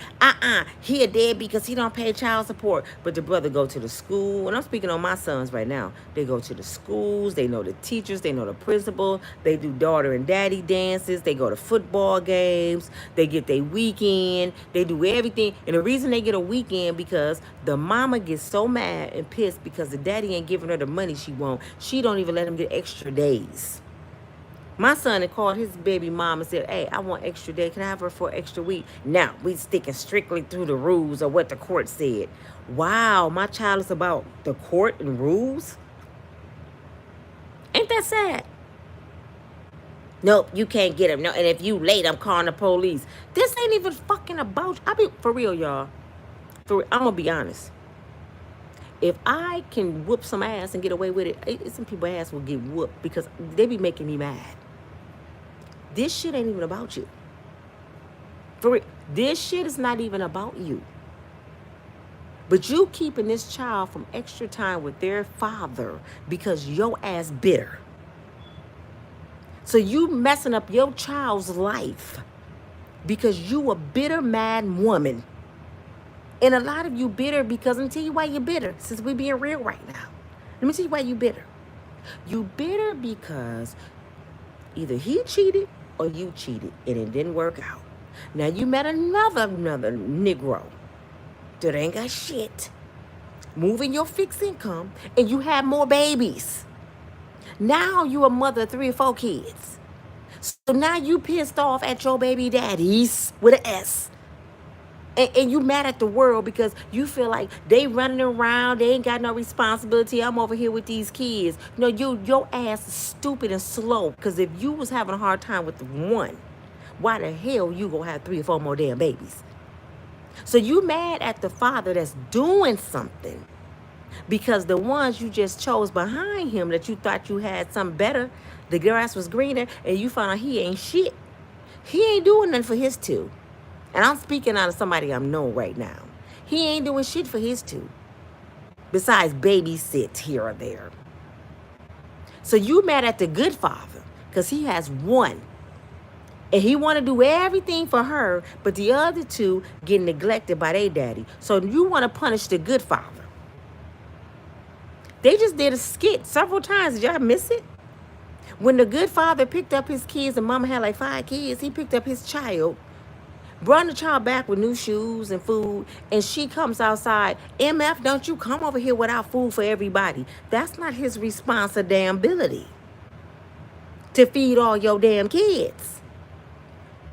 He a dead because he don't pay child support. But the brother go to the school. And I'm speaking on my sons right now. They go to the schools. They know the teachers. They know the principal. They do daughter and daddy dances. They go to football games. They get their weekend. They do everything. And the reason they get a weekend because the mama gets so mad and pissed because the daddy ain't giving her the money she want. She don't even let him get extra days. My son had called his baby mom and said, hey, I want extra day. Can I have her for an extra week? Now, we sticking strictly through the rules of what the court said. Wow, my child is about the court and rules? Ain't that sad? Nope, you can't get him. No, and if you late, I'm calling the police. This ain't even fucking about you. For real, y'all. I'm going to be honest. If I can whoop some ass and get away with it, some people's ass will get whooped because they be making me mad. This shit ain't even about you. For real. This shit is not even about you. But you keeping this child from extra time with their father because your ass bitter. So you messing up your child's life because you a bitter, mad woman. And a lot of you bitter because, let me tell you why you're bitter, since we being real right now. Let me tell you why you bitter. You bitter because either he cheated or you cheated and it didn't work out. Now you met another Negro that ain't got shit, moving your fixed income, and you have more babies. Now you a mother of 3 or 4 kids. So now you pissed off at your baby daddies with an S. And you mad at the world because you feel like they running around, they ain't got no responsibility. I'm over here with these kids. No, your ass is stupid and slow. Because if you was having a hard time with one, why the hell you gonna have 3 or 4 more damn babies? So you mad at the father that's doing something because the ones you just chose behind him that you thought you had something better, the grass was greener, and you found out he ain't shit. He ain't doing nothing for his 2. And I'm speaking out of somebody I'm knowing right now. He ain't doing shit for his 2. Besides babysit here or there. So you mad at the good father because he has 1. And he want to do everything for her, but the other 2 get neglected by their daddy. So you want to punish the good father. They just did a skit several times. Did y'all miss it? When the good father picked up his kids and mama had like 5 kids, he picked up his child, brought the child back with new shoes and food, and she comes outside. MF, don't you come over here without food for everybody. That's not his responsibility to feed all your damn kids.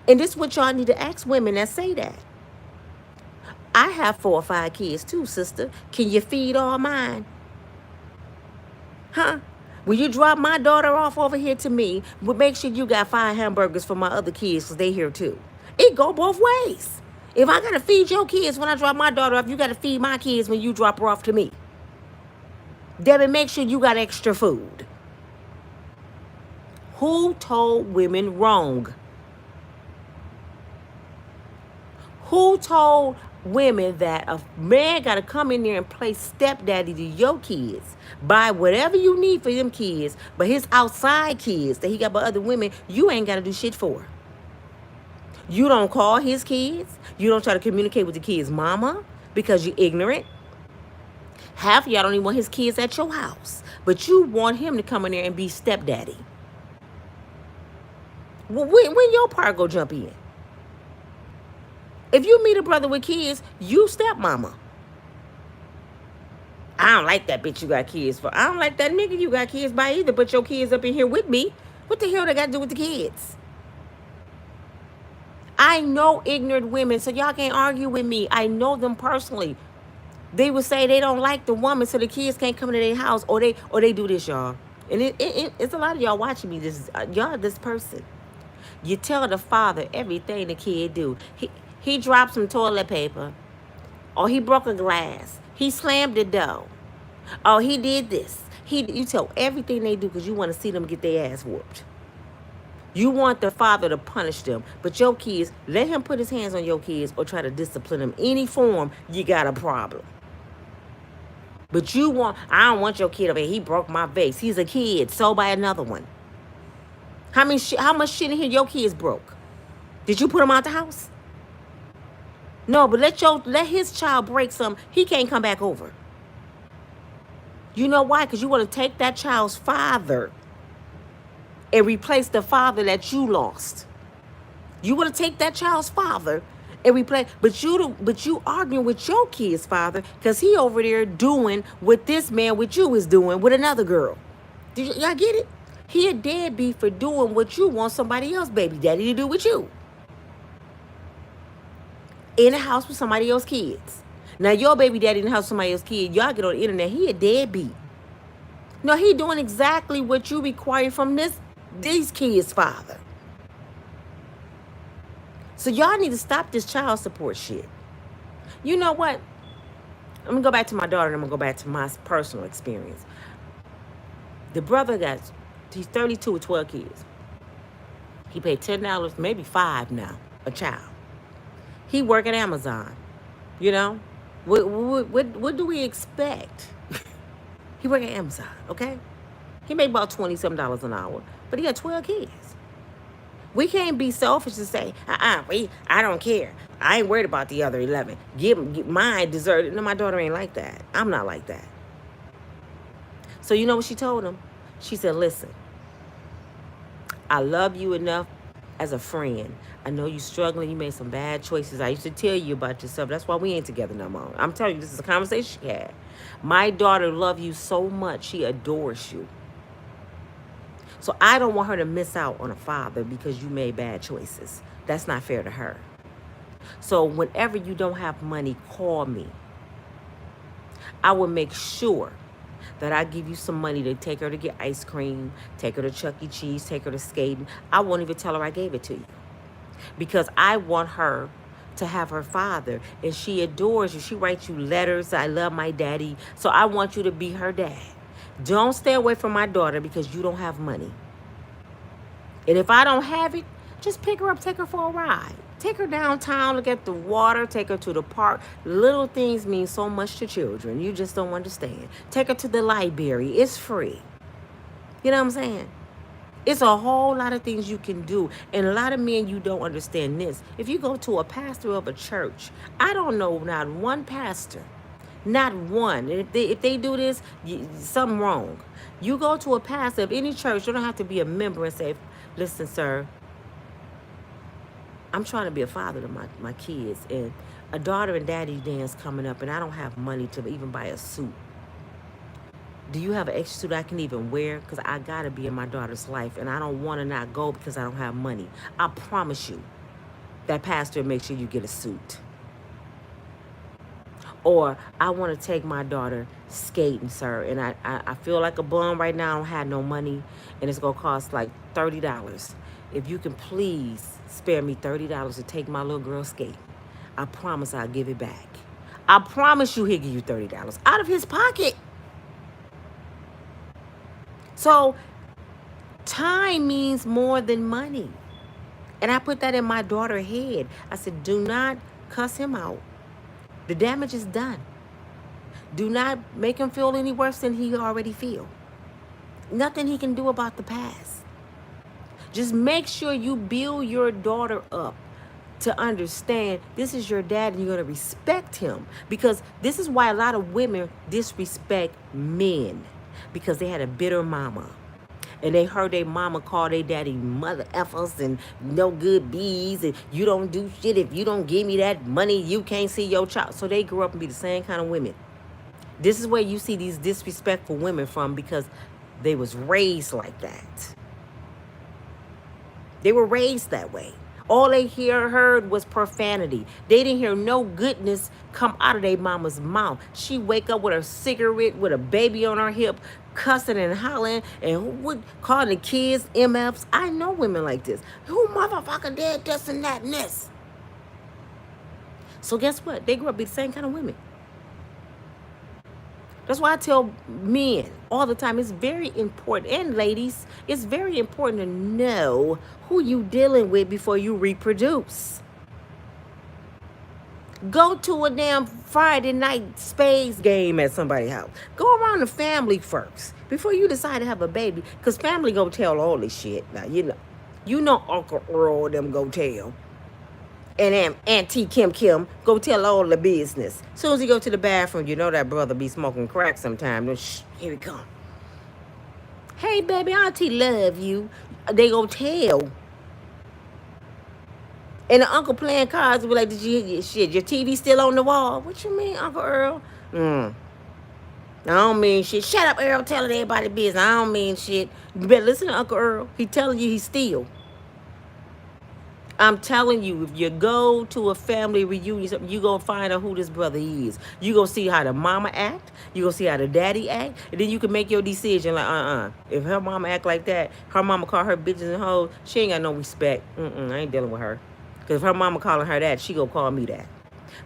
And this is what y'all need to ask women that say that. I have 4 or 5 kids too, sister. Can you feed all mine? Huh? When you drop my daughter off over here to me, but make sure you got 5 hamburgers for my other kids because they here too. It go both ways. If I got to feed your kids when I drop my daughter off, you got to feed my kids when you drop her off to me. Debbie, make sure you got extra food. Who told women wrong? Who told women that a man got to come in there and play stepdaddy to your kids, buy whatever you need for them kids, but his outside kids that he got by other women, you ain't got to do shit for? You don't call his kids. You don't try to communicate with the kid's mama because you're ignorant. Half of y'all don't even want his kids at your house, but you want him to come in there and be stepdaddy. Well, when your part go jump in? If you meet a brother with kids, you stepmama. I don't like that bitch you got kids for. I don't like that nigga you got kids by either, but your kids up in here with me. What the hell they got to do with the kids? I know ignorant women, so y'all can't argue with me. I know them personally. They would say they don't like the woman, so the kids can't come to their house, or they do this, y'all. And it's a lot of y'all watching me. Y'all this person. You tell the father everything the kid do. He dropped some toilet paper, or he broke a glass. He slammed the door. Oh, he did this. You tell everything they do because you want to see them get their ass whooped. You want the father to punish them, but your kids, let him put his hands on your kids or try to discipline them any form, you got a problem. But I don't want your kid over here. He broke my vase. He's a kid. So by another one. How much shit in here your kids broke? Did you put him out the house? No, but let his child break some. He can't come back over. You know why? Because you want to take that child's father and replace the father that you lost. You want to take that child's father and replace, but you arguing with your kid's father because he over there doing what this man with you is doing with another girl. Y'all get it? He a deadbeat for doing what you want somebody else baby daddy to do with you. In the house with somebody else's kids. Now your baby daddy in the house with somebody else's kid, y'all get on the internet, he a deadbeat. No, he doing exactly what you require from these kids' father. So y'all need to stop this child support shit. You know what? I'm going to go back to my daughter and I'm going to go back to my personal experience. The brother he's 32 with 12 kids. He paid $10, maybe $5 now, a child. He work at Amazon, you know? What do we expect? He work at Amazon, okay? He make about $20 an hour, but he got 12 kids. We can't be selfish and say, I don't care. I ain't worried about the other 11. Give mine deserted. No, my daughter ain't like that. I'm not like that. So you know what she told him? She said, listen, I love you enough as a friend. I know you struggling. You made some bad choices. I used to tell you about yourself. That's why we ain't together no more. I'm telling you, this is a conversation she had. My daughter loves you so much. She adores you. So I don't want her to miss out on a father because you made bad choices. That's not fair to her. So whenever you don't have money, call me. I will make sure that I give you some money to take her to get ice cream, take her to Chuck E. Cheese, take her to skating. I won't even tell her I gave it to you because I want her to have her father, and she adores you. She writes you letters. I love my daddy. So I want you to be her dad. Don't stay away from my daughter because you don't have money. And if I don't have it, just pick her up, take her for a ride. Take her downtown, look at the water, take her to the park. Little things mean so much to children. You just don't understand. Take her to the library. It's free. You know what I'm saying? It's a whole lot of things you can do. And a lot of men, you don't understand this. If you go to a pastor of a church, I don't know not one pastor, not one. And if they do this, something wrong. You go to a pastor of any church, you don't have to be a member and say, listen, sir, I'm trying to be a father to my kids, and a daughter and daddy dance coming up, and I don't have money to even buy a suit. Do you have an extra suit I can even wear? Because I got to be in my daughter's life, and I don't want to not go because I don't have money. I promise you, that pastor, make sure you get a suit. Or I want to take my daughter skating, sir, and I feel like a bum right now. I don't have no money, and it's going to cost like $30. If you can please spare me $30 to take my little girl skating, I promise I'll give it back. I promise you he'll give you $30 out of his pocket. So time means more than money. And I put that in my daughter's head. I said, do not cuss him out. The damage is done. Do not make him feel any worse than he already feel. Nothing he can do about the past. Just make sure you build your daughter up to understand this is your dad and you're going to respect him. Because this is why a lot of women disrespect men. Because they had a bitter mama. And they heard their mama call their daddy mother effers and no good bees. And you don't do shit. If you don't give me that money, you can't see your child. So they grew up and be the same kind of women. This is where you see these disrespectful women from because they was raised like that. They were raised that way. All they heard was profanity. They didn't hear no goodness come out of their mama's mouth. She wake up with a cigarette, with a baby on her hip, cussing and hollering, and calling the kids MFs. I know women like this. Who motherfucker did this and that and this? So guess what? They grew up be the same kind of women. That's why I tell men all the time, it's very important, and ladies, it's very important to know who you dealing with before you reproduce. Go to a damn Friday night spades game at somebody's house. Go around the family first before you decide to have a baby, because family go tell all this shit. Now, you know Uncle Earl them go tell. And Auntie Kim go tell all the business. As soon as he go to the bathroom, you know that brother be smoking crack sometime. Then, shh, here he come. Hey, baby, Auntie love you. They go tell. And the uncle playing cards be like, did you hear shit? Your TV still on the wall? What you mean, Uncle Earl? I don't mean shit. Shut up, Earl, telling everybody business. I don't mean shit. You better listen to Uncle Earl. He telling you he's still. I'm telling you, if you go to a family reunion, you going to find out who this brother is. You going to see how the mama act. You going to see how the daddy act. And then you can make your decision like, If her mama act like that, her mama call her bitches and hoes, she ain't got no respect. I ain't dealing with her. Because if her mama calling her that, she going to call me that.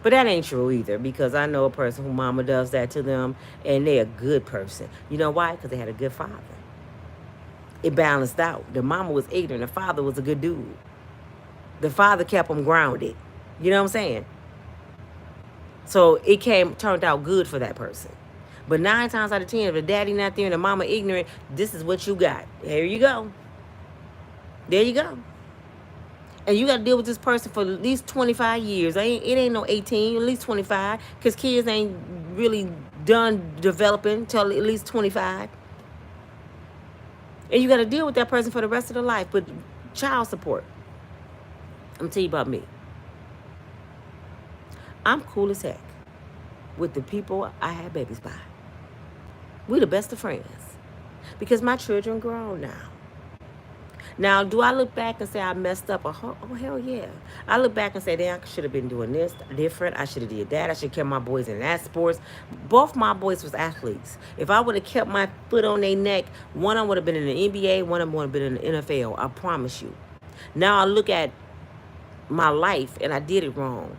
But that ain't true either, because I know a person who mama does that to them, and they're a good person. You know why? Because they had a good father. It balanced out. The mama was ignorant. The father was a good dude. The father kept them grounded. You know what I'm saying? So it turned out good for that person. But 9 times out of 10, if the daddy not there and the mama ignorant, this is what you got. Here you go. There you go. And you got to deal with this person for at least 25 years. It ain't no 18, at least 25, because kids ain't really done developing till at least 25. And you got to deal with that person for the rest of their life. But child support, I'm going to tell you about me. I'm cool as heck with the people I had babies by. We the best of friends because my children grown now. Now, do I look back and say I messed up? Oh, hell yeah. I look back and say, damn, I should have been doing this different. I should have did that. I should have kept my boys in that sports. Both my boys was athletes. If I would have kept my foot on their neck, one of them would have been in the NBA, one of them would have been in the NFL. I promise you. Now I look at my life and I did it wrong.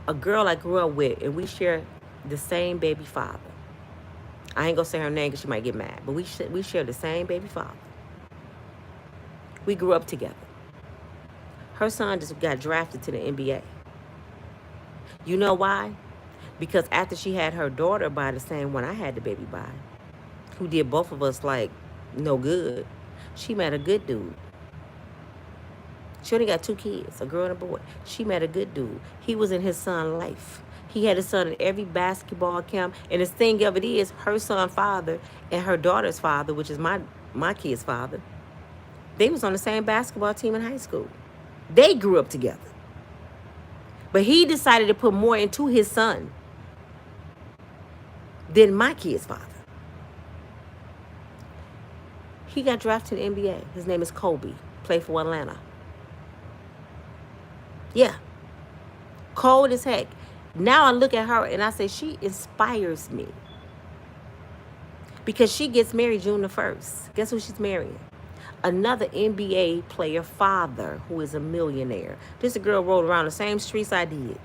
A girl I grew up with, and we share the same baby father. I ain't gonna say her name because she might get mad, but we share the same baby father. We grew up together. Her son just got drafted to the NBA. You know why? Because after she had her daughter by the same one I had the baby by, who did both of us like no good, she met a good dude. She only got 2 kids, a girl and a boy. She met a good dude. He was in his son's life. He had his son at every basketball camp. And the thing of it is, her son's father and her daughter's father, which is my kid's father, they was on the same basketball team in high school. They grew up together. But he decided to put more into his son than my kid's father. He got drafted to the NBA. His name is Kobe. Played for Atlanta. Yeah. Cold as heck. Now I look at her and I say she inspires me. Because she gets married June the 1st. Guess who she's marrying? Another NBA player father who is a millionaire. This girl rolled around the same streets I did.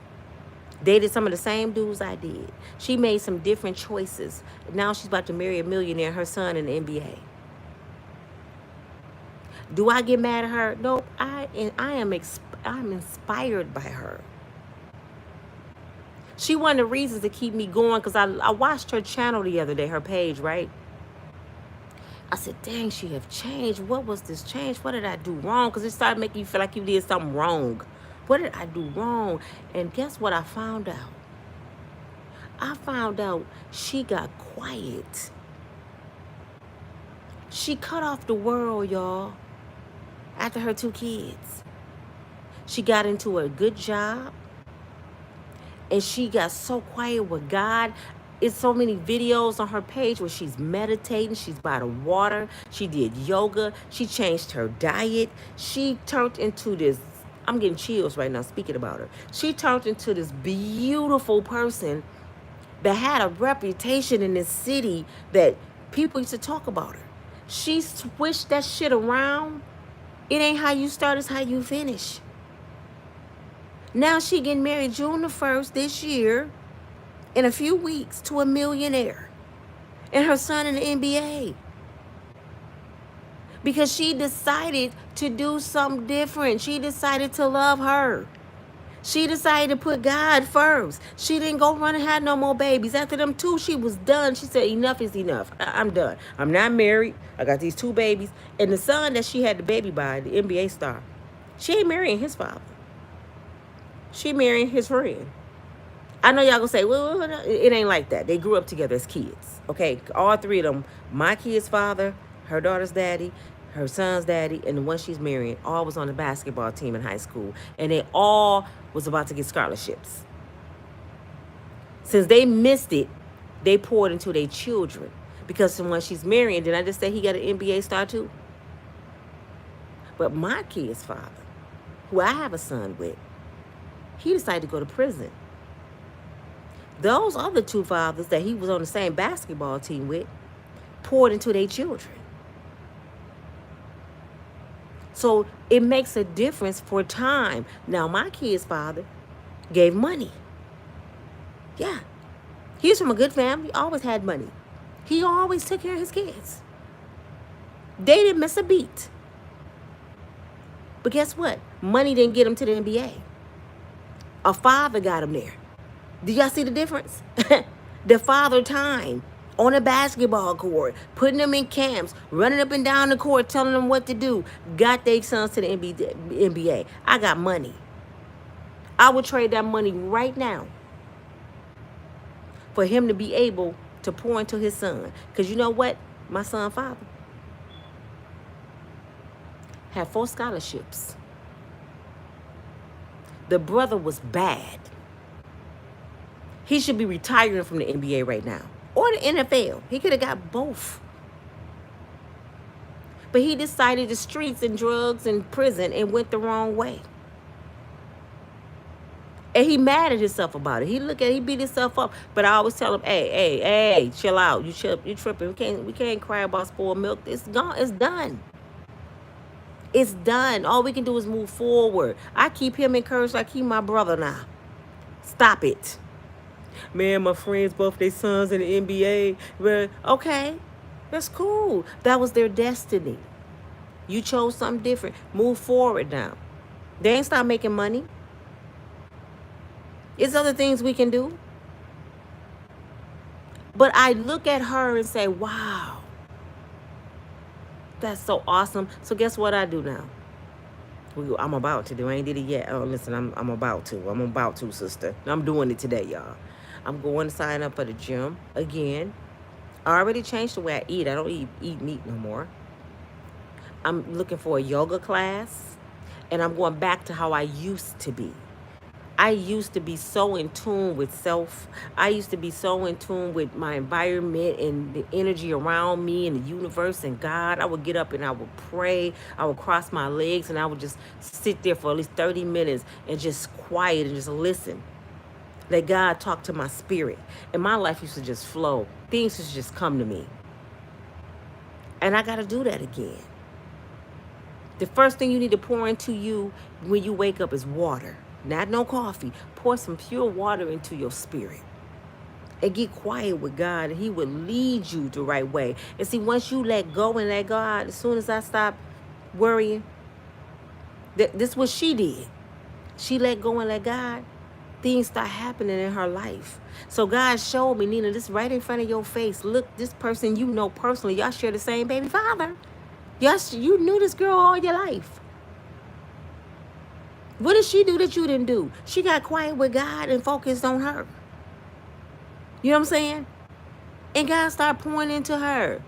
Dated some of the same dudes I did. She made some different choices. Now she's about to marry a millionaire, her son in the NBA. Do I get mad at her? No, I'm inspired by her. She one of the reasons to keep me going because I watched her channel the other day, her page, right? I said, dang, she have changed. What was this change? What did I do wrong? Because it started making you feel like you did something wrong. What did I do wrong? And guess what I found out? I found out she got quiet. She cut off the world, y'all, after her 2 kids. She got into a good job. And she got so quiet with God. It's so many videos on her page where she's meditating. She's by the water. She did yoga. She changed her diet. She turned into this, I'm getting chills right now speaking about her. She turned into this beautiful person that had a reputation in this city that people used to talk about her. She switched that shit around. It ain't how you start, it's how you finish. Now she getting married June the 1st this year, in a few weeks, to a millionaire. And her son in the NBA. Because she decided to do something different. She decided to love her. She decided to put God first. She didn't go run and have no more babies. After them 2, she was done. She said, enough is enough. I'm done. I'm not married. I got these 2 babies. And the son that she had the baby by, the NBA star, she ain't marrying his father. She marrying his friend. I know y'all gonna say, well, it ain't like that. They grew up together as kids. Okay, all 3 of them, my kid's father, her daughter's daddy, her son's daddy, and the one she's marrying, all was on the basketball team in high school. And they all was about to get scholarships. Since they missed it, they poured into their children. Because when she's marrying, did I just say he got an NBA star too? But my kid's father, who I have a son with, he decided to go to prison. Those other 2 fathers that he was on the same basketball team with poured into their children. So it makes a difference for time. Now, my kid's father gave money. Yeah. He was from a good family, always had money. He always took care of his kids. They didn't miss a beat. But guess what? Money didn't get him to the NBA. A father got him there. Do y'all see the difference? The father time on a basketball court, putting them in camps, running up and down the court, telling them what to do, got their sons to the NBA. I got money. I would trade that money right now for him to be able to pour into his son. Because you know what? My son father had 4 scholarships. The brother was bad. He should be retiring from the NBA right now. Or the NFL. He could have got both. But he decided the streets and drugs and prison and went the wrong way. And he mad at himself about it. He beat himself up. But I always tell him, hey, chill out. You tripping. We can't cry about spoiled milk. It's gone. It's done. It's done. All we can do is move forward. I keep him encouraged like he my brother now. Stop it. Man, my friends, both their sons in the NBA. Well, okay, that's cool. That was their destiny. You chose something different. Move forward now. They ain't stop making money. It's other things we can do. But I look at her and say, wow, that's so awesome. So guess what I do now? I'm about to do. I ain't did it yet. Oh, listen, I'm about to. I'm about to, sister. I'm doing it today, y'all. I'm going to sign up for the gym again. I already changed the way I eat. I don't eat meat no more. I'm looking for a yoga class. And I'm going back to how I used to be. I used to be so in tune with self. I used to be so in tune with my environment and the energy around me and the universe and God. I would get up and I would pray. I would cross my legs and I would just sit there for at least 30 minutes and just quiet and just listen. Let God talk to my spirit. And my life used to just flow. Things used to just come to me. And I got to do that again. The first thing you need to pour into you when you wake up is water. Not no coffee. Pour some pure water into your spirit. And get quiet with God, and he will lead you the right way. And see, once you let go and let God, as soon as I stop worrying, this is what she did. She let go and let God. Things start happening in her life. So God showed me, Nina, this right in front of your face. Look, this person you know personally. Y'all share the same baby father. Yes, you knew this girl all your life. What did she do that you didn't do? She got quiet with God and focused on her. You know what I'm saying? And God started pouring into her.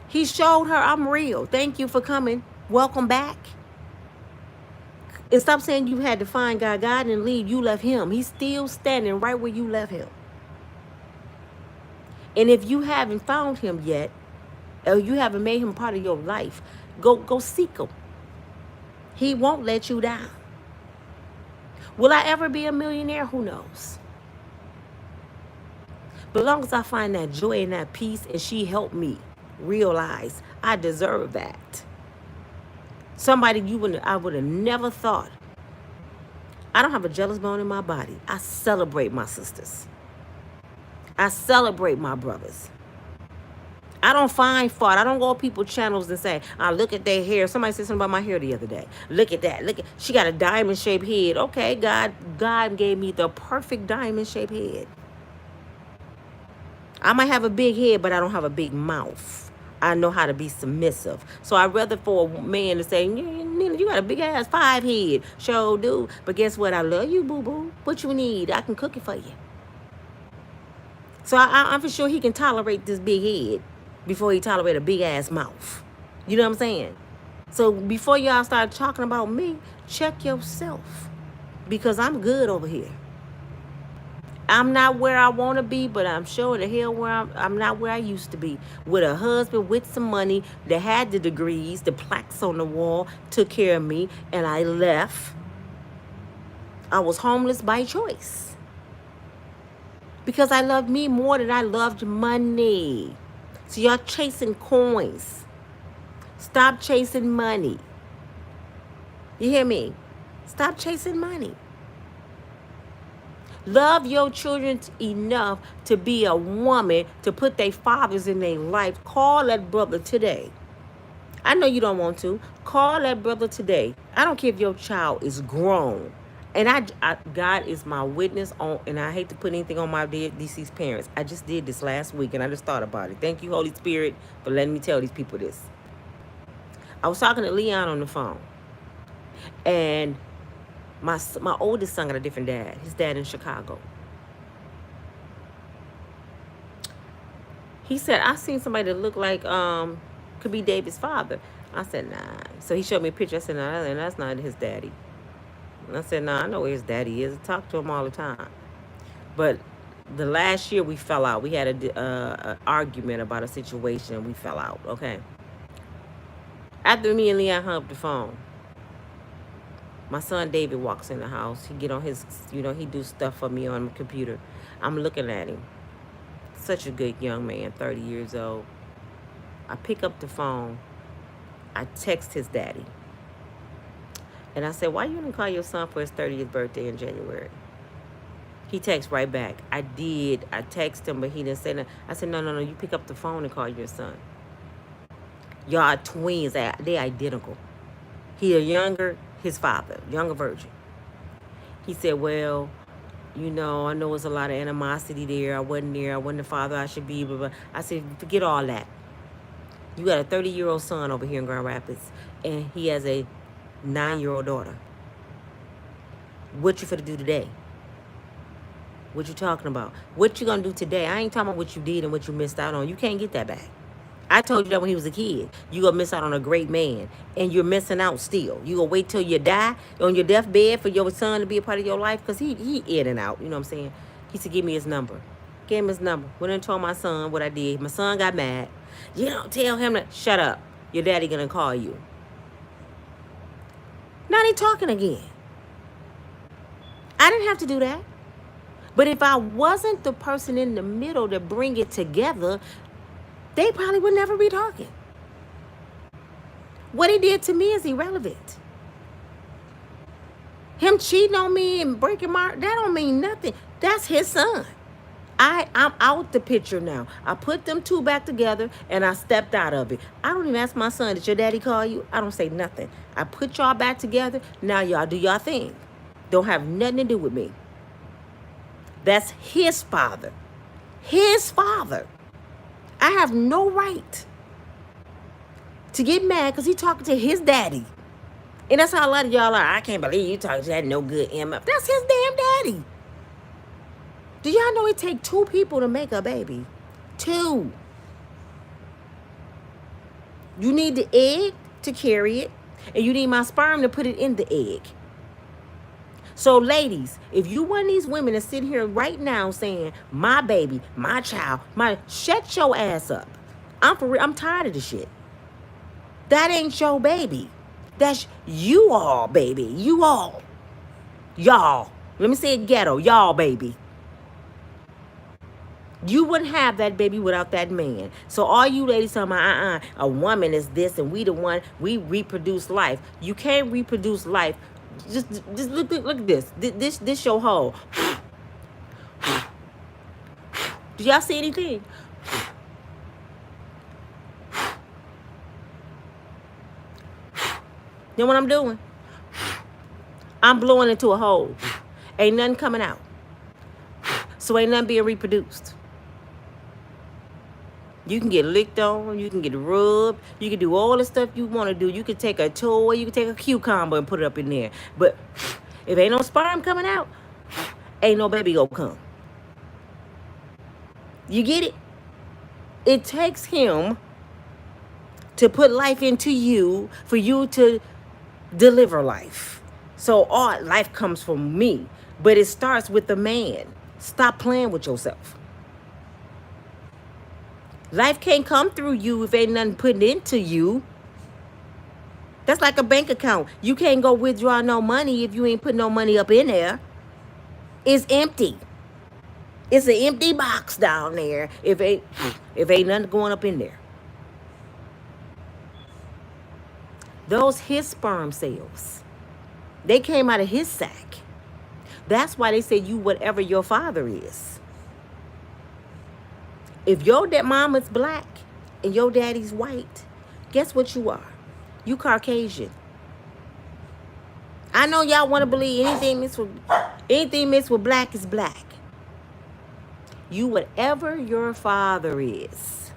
He showed her, I'm real. Thank you for coming. Welcome back. And stop saying you had to find God. God didn't leave. You left him. He's still standing right where you left him. And if you haven't found him yet, or you haven't made him part of your life, go seek him. He won't let you down. Will I ever be a millionaire? Who knows? But as long as I find that joy and that peace, and she helped me realize I deserve that. Somebody I would have never thought. I don't have a jealous bone in my body. I celebrate my sisters. I celebrate my brothers. I don't find fault. I don't go on people's channels and say, look at their hair. Somebody said something about my hair the other day. Look at that. She got a diamond-shaped head. Okay, God gave me the perfect diamond-shaped head. I might have a big head, but I don't have a big mouth. I know how to be submissive. So I'd rather for a man to say, Nina, you got a big ass 5 head. Sure do. But guess what? I love you, boo-boo. What you need? I can cook it for you. So I'm for sure he can tolerate this big head before he tolerate a big ass mouth. You know what I'm saying? So before y'all start talking about me, check yourself. Because I'm good over here. I'm not where I want to be, but I'm sure the hell where I'm not where I used to be. With a husband with some money that had the degrees, the plaques on the wall, took care of me, and I left. I was homeless by choice. Because I loved me more than I loved money. So y'all chasing coins. Stop chasing money. You hear me? Stop chasing money. Love your children enough to be a woman to put their fathers in their life. Call that brother today. I know you don't want to. Call that brother today. I don't care if your child is grown. And God is my witness on, and I hate to put anything on my deceased parents. I just did this last week, and I just thought about it. Thank you, Holy Spirit, for letting me tell these people this. I was talking to Leon on the phone, and my oldest son got a different dad. His dad in Chicago. He said, I seen somebody that looked like could be David's father. I said, nah. So he showed me a picture. I said, nah, that's not his daddy. And I said, nah, I know where his daddy is. I talk to him all the time. But the last year we fell out. We had a argument about a situation and we fell out, okay? After me and Leon hung up the phone, my son David walks in the house. He get on his, he do stuff for me on the computer. I'm looking at him. Such a good young man, 30 years old. I pick up the phone. I text his daddy. And I said, why you didn't call your son for his 30th birthday in January? He texts right back. I did. I texted him, but he didn't say nothing. I said, no. You pick up the phone and call your son. Y'all are twins. They identical. He a younger, his father, younger virgin. He said, well, I know it's a lot of animosity there. I wasn't there. I wasn't the father I should be. Blah, blah. I said, forget all that. You got a 30-year-old son over here in Grand Rapids, and he has a 9-year-old daughter. What you finna do today? What you talking about? What you gonna do today? I ain't talking about what you did and what you missed out on. You can't get that back. I told you that when he was a kid. You gonna miss out on a great man, and you're missing out still. You gonna wait till you die on your deathbed for your son to be a part of your life? Because he in and out, you know what I'm saying? He said, give me his number. Gave him his number. Went and told my son what I did. My son got mad. You don't tell him to shut up. Your daddy gonna call you. Now they talking again. I didn't have to do that. But if I wasn't the person in the middle to bring it together, they probably would never be talking. What he did to me is irrelevant. Him cheating on me and breaking that don't mean nothing. That's his son. I'm out the picture now. I put them two back together and I stepped out of it. I don't even ask my son, did your daddy call you? I don't say nothing. I put y'all back together. Now y'all do y'all thing. Don't have nothing to do with me. That's his father. His father. I have no right to get mad because he's talking to his daddy. And that's how a lot of y'all are. I can't believe you talking to that no good MF. That's his damn daddy. Do y'all know it take 2 people to make a baby? 2. You need the egg to carry it, and you need my sperm to put it in the egg. So ladies, if you want these women to sit here right now saying, my baby, my child, shut your ass up. I'm for real. I'm tired of this shit. That ain't your baby. That's you all, baby. You all. Y'all. Let me say it ghetto. Y'all, baby. You wouldn't have that baby without that man. So all you ladies talking about, a woman is this and we the one, we reproduce life. You can't reproduce life. Just look at this. This your hole. Do y'all see anything? You know what I'm doing? I'm blowing into a hole. Ain't nothing coming out. So ain't nothing being reproduced. You can get licked on, you can get rubbed, you can do all the stuff you want to do. You can take a toy, you can take a cucumber and put it up in there. But if ain't no sperm coming out, ain't no baby gonna come. You get it? It takes him to put life into you for you to deliver life. So all life comes from me, but it starts with the man. Stop playing with yourself. Life can't come through you if ain't nothing put into you. That's like a bank account. You can't go withdraw no money if you ain't put no money up in there. It's empty. It's an empty box down there if ain't nothing going up in there. Those his sperm cells, they came out of his sack. That's why they say you whatever your father is. If your mama's black and your daddy's white, guess what you are? You Caucasian. I know y'all want to believe anything mixed with black is black. You whatever your father is.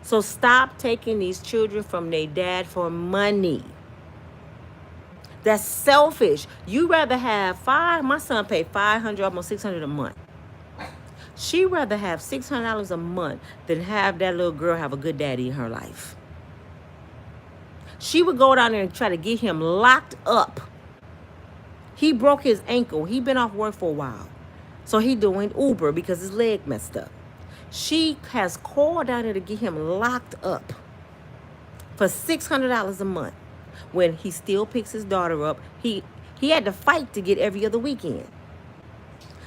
So stop taking these children from their dad for money. That's selfish. You rather have my son paid $500, almost $600 a month. She rather have $600 a month than have that little girl have a good daddy in her life. She would go down there and try to get him locked up. He broke his ankle. He been off work for a while. So he doing Uber because his leg messed up. She has called down there to get him locked up for $600 a month. When he still picks his daughter up, he had to fight to get every other weekend.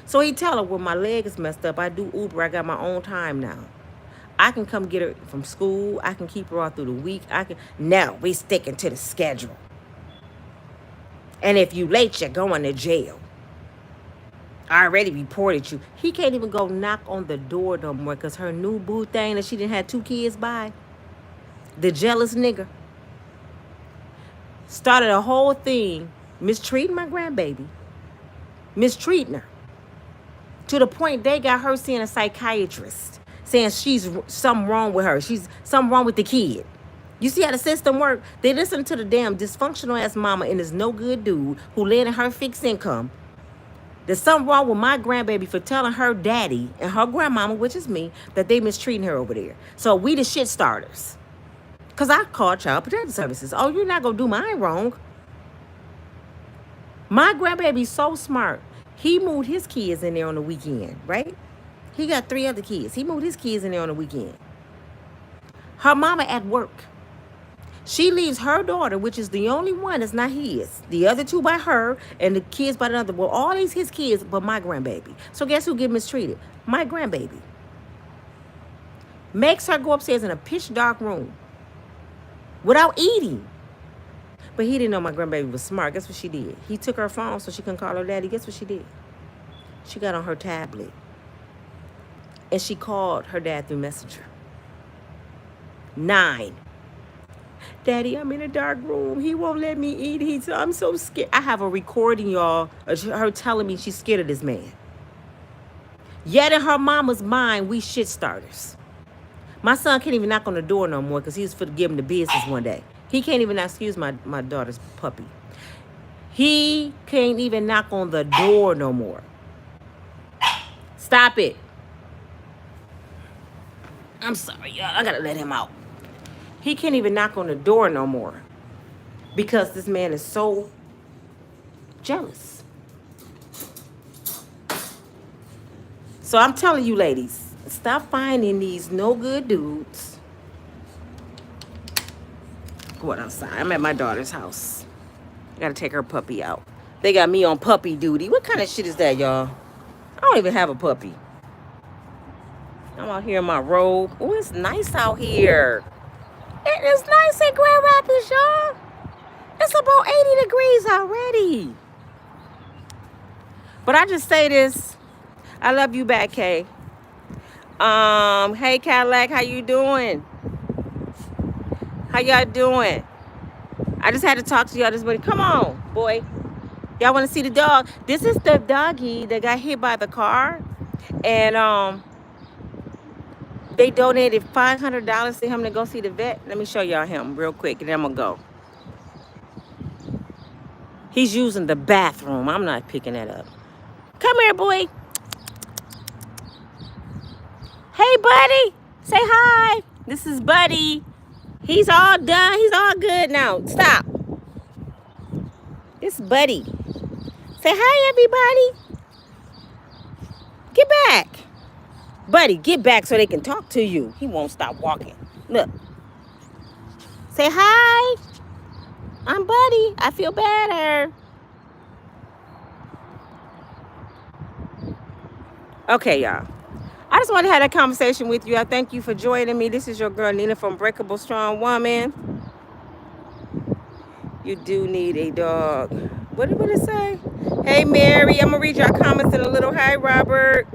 So he tell her, when my leg is messed up, I do Uber. I got my own time now. I can come get her from school. I can keep her all through the week. Now we sticking to the schedule. And if you late, you're going to jail. I already reported you. He can't even go knock on the door no more because her new boo thing that she didn't have 2 kids by, the jealous nigga, started a whole thing mistreating my grandbaby. Mistreating her. To the point they got her seeing a psychiatrist, saying she's something wrong with her. She's something wrong with the kid. You see how the system works? They listen to the damn dysfunctional ass mama and this no good dude who led in her fixed income. There's something wrong with my grandbaby for telling her daddy and her grandmama, which is me, that they mistreating her over there. So we the shit starters. Because I called Child Protective Services. Oh, you're not going to do mine wrong. My grandbaby's so smart. He moved his kids in there on the weekend, right? He got 3 other kids. He moved his kids in there on the weekend. Her mama at work. She leaves her daughter, which is the only one that's not his. The other 2 by her and the kids by the other. Well, all these his kids, but my grandbaby. So guess who get mistreated? My grandbaby. Makes her go upstairs in a pitch dark room without eating. But he didn't know my grandbaby was smart. Guess what she did? He took her phone so she couldn't call her daddy. Guess what she did? She got on her tablet. And she called her dad through Messenger. 9. Daddy, I'm in a dark room. He won't let me eat. I'm so scared. I have a recording, y'all, of her telling me she's scared of this man. Yet in her mama's mind, we shit starters. My son can't even knock on the door no more because he was for to give him the business one day. He can't even excuse my daughter's puppy. He can't even knock on the door no more. Stop it. I'm sorry, y'all. I gotta let him out. He can't even knock on the door no more because this man is so jealous. So I'm telling you, ladies, stop finding these no good dudes. Going outside. I'm at my daughter's house. I gotta take her puppy out. They got me on puppy duty. What kind of shit is that, y'all? I don't even have a puppy. I'm out here in my robe. Oh, it's nice out here. It is nice in Grand Rapids, y'all. It's about 80 degrees already. But I just say this. I love you back, Kay. Hey Cadillac, how you doing? How y'all doing? I just had to talk to y'all this morning. Come on, boy. Y'all want to see the dog? This is the doggy that got hit by the car. And they donated $500 to him to go see the vet. Let me show y'all him real quick, and then I'm going to go. He's using the bathroom. I'm not picking that up. Come here, boy. Hey, buddy. Say hi. This is Buddy. He's all done. He's all good now. Stop. This Buddy. Say hi, everybody. Get back. Buddy, get back so they can talk to you. He won't stop walking. Look. Say hi. I'm Buddy. I feel better. Okay, y'all. I just want to have that conversation with you. I thank you for joining me. This is your girl, Nina from Breakable Strong Woman. You do need a dog. What did it say? Hey, Mary. I'm going to read your comments in a little. Hi, Robert.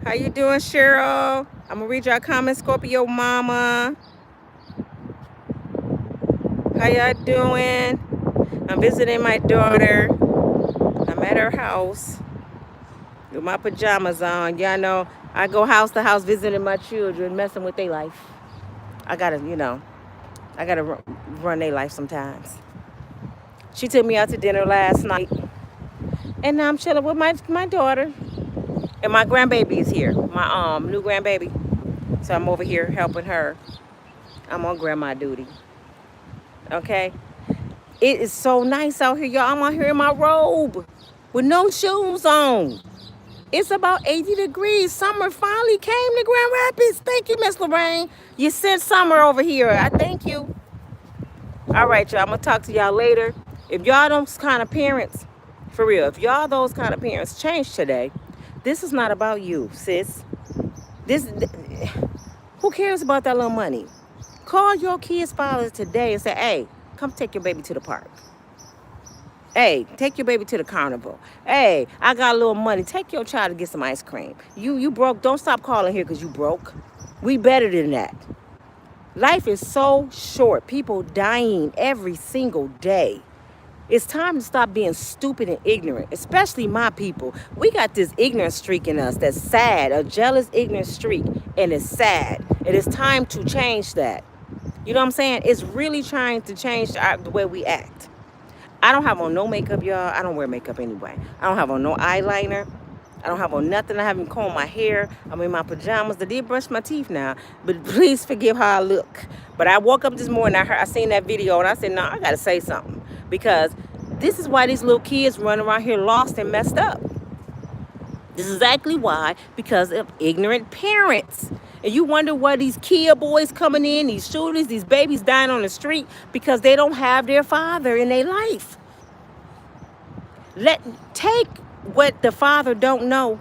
How you doing, Cheryl? I'm going to read your comments, Scorpio Mama. How y'all doing? I'm visiting my daughter. I'm at her house with my pajamas on. Y'all know I go house to house visiting my children, messing with their life. I gotta, I gotta run their life sometimes. She took me out to dinner last night, and now I'm chilling with my daughter, and my grandbaby is here. My new grandbaby. So I'm over here helping her. I'm on grandma duty. Okay. It is so nice out here, y'all. I'm out here in my robe with no shoes on. It's about 80 degrees. Summer finally came to Grand Rapids. Thank you, Miss Lorraine. You sent summer over here. I thank you. All right, y'all. I'm going to talk to y'all later. If y'all those kind of parents, for real, if y'all those kind of parents, change today. This is not about you, sis. This, who cares about that little money? Call your kids' fathers today and say, hey, come take your baby to the park. Hey, take your baby to the carnival. Hey, I got a little money. Take your child to get some ice cream. You broke. Don't stop calling here because you broke. We better than that. Life is so short. People dying every single day. It's time to stop being stupid and ignorant, especially my people. We got this ignorant streak in us that's sad, a jealous, ignorant streak, and it's sad. It is time to change that. You know what I'm saying? It's really trying to change the way we act. I don't have on no makeup, y'all. I don't wear makeup anyway. I don't have on no eyeliner. I don't have on nothing. I haven't combed my hair. I'm in my pajamas. I did brush my teeth now, but please forgive how I look. But I woke up this morning, I seen that video, and I said, no, I got to say something. Because this is why these little kids run around here lost and messed up. This is exactly why, because of ignorant parents. And you wonder why these kid boys coming in, these shooters, these babies dying on the street, because they don't have their father in their life. Take what the father don't know.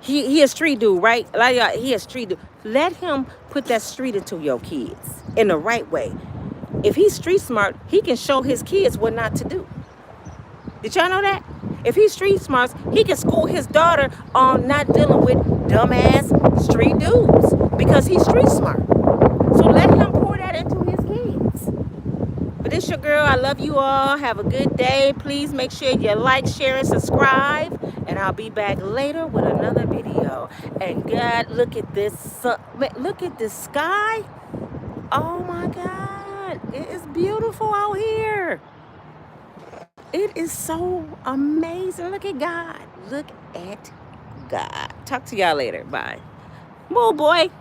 He a street dude, right? Like he a street dude. Let him put that street into your kids in the right way. If he's street smart, he can show his kids what not to do. Did y'all know that? If he's street smart, he can school his daughter on not dealing with dumbass street dudes because he's street smart. So let him pour that into his kids. But this your girl. I love you all. Have a good day. Please make sure you like, share, and subscribe. And I'll be back later with another video. And God, look at this sun. Look at this sky. Oh my God. It is beautiful out here. It is so amazing. Look at God. Look at God. Talk to y'all later. Bye. Bull boy.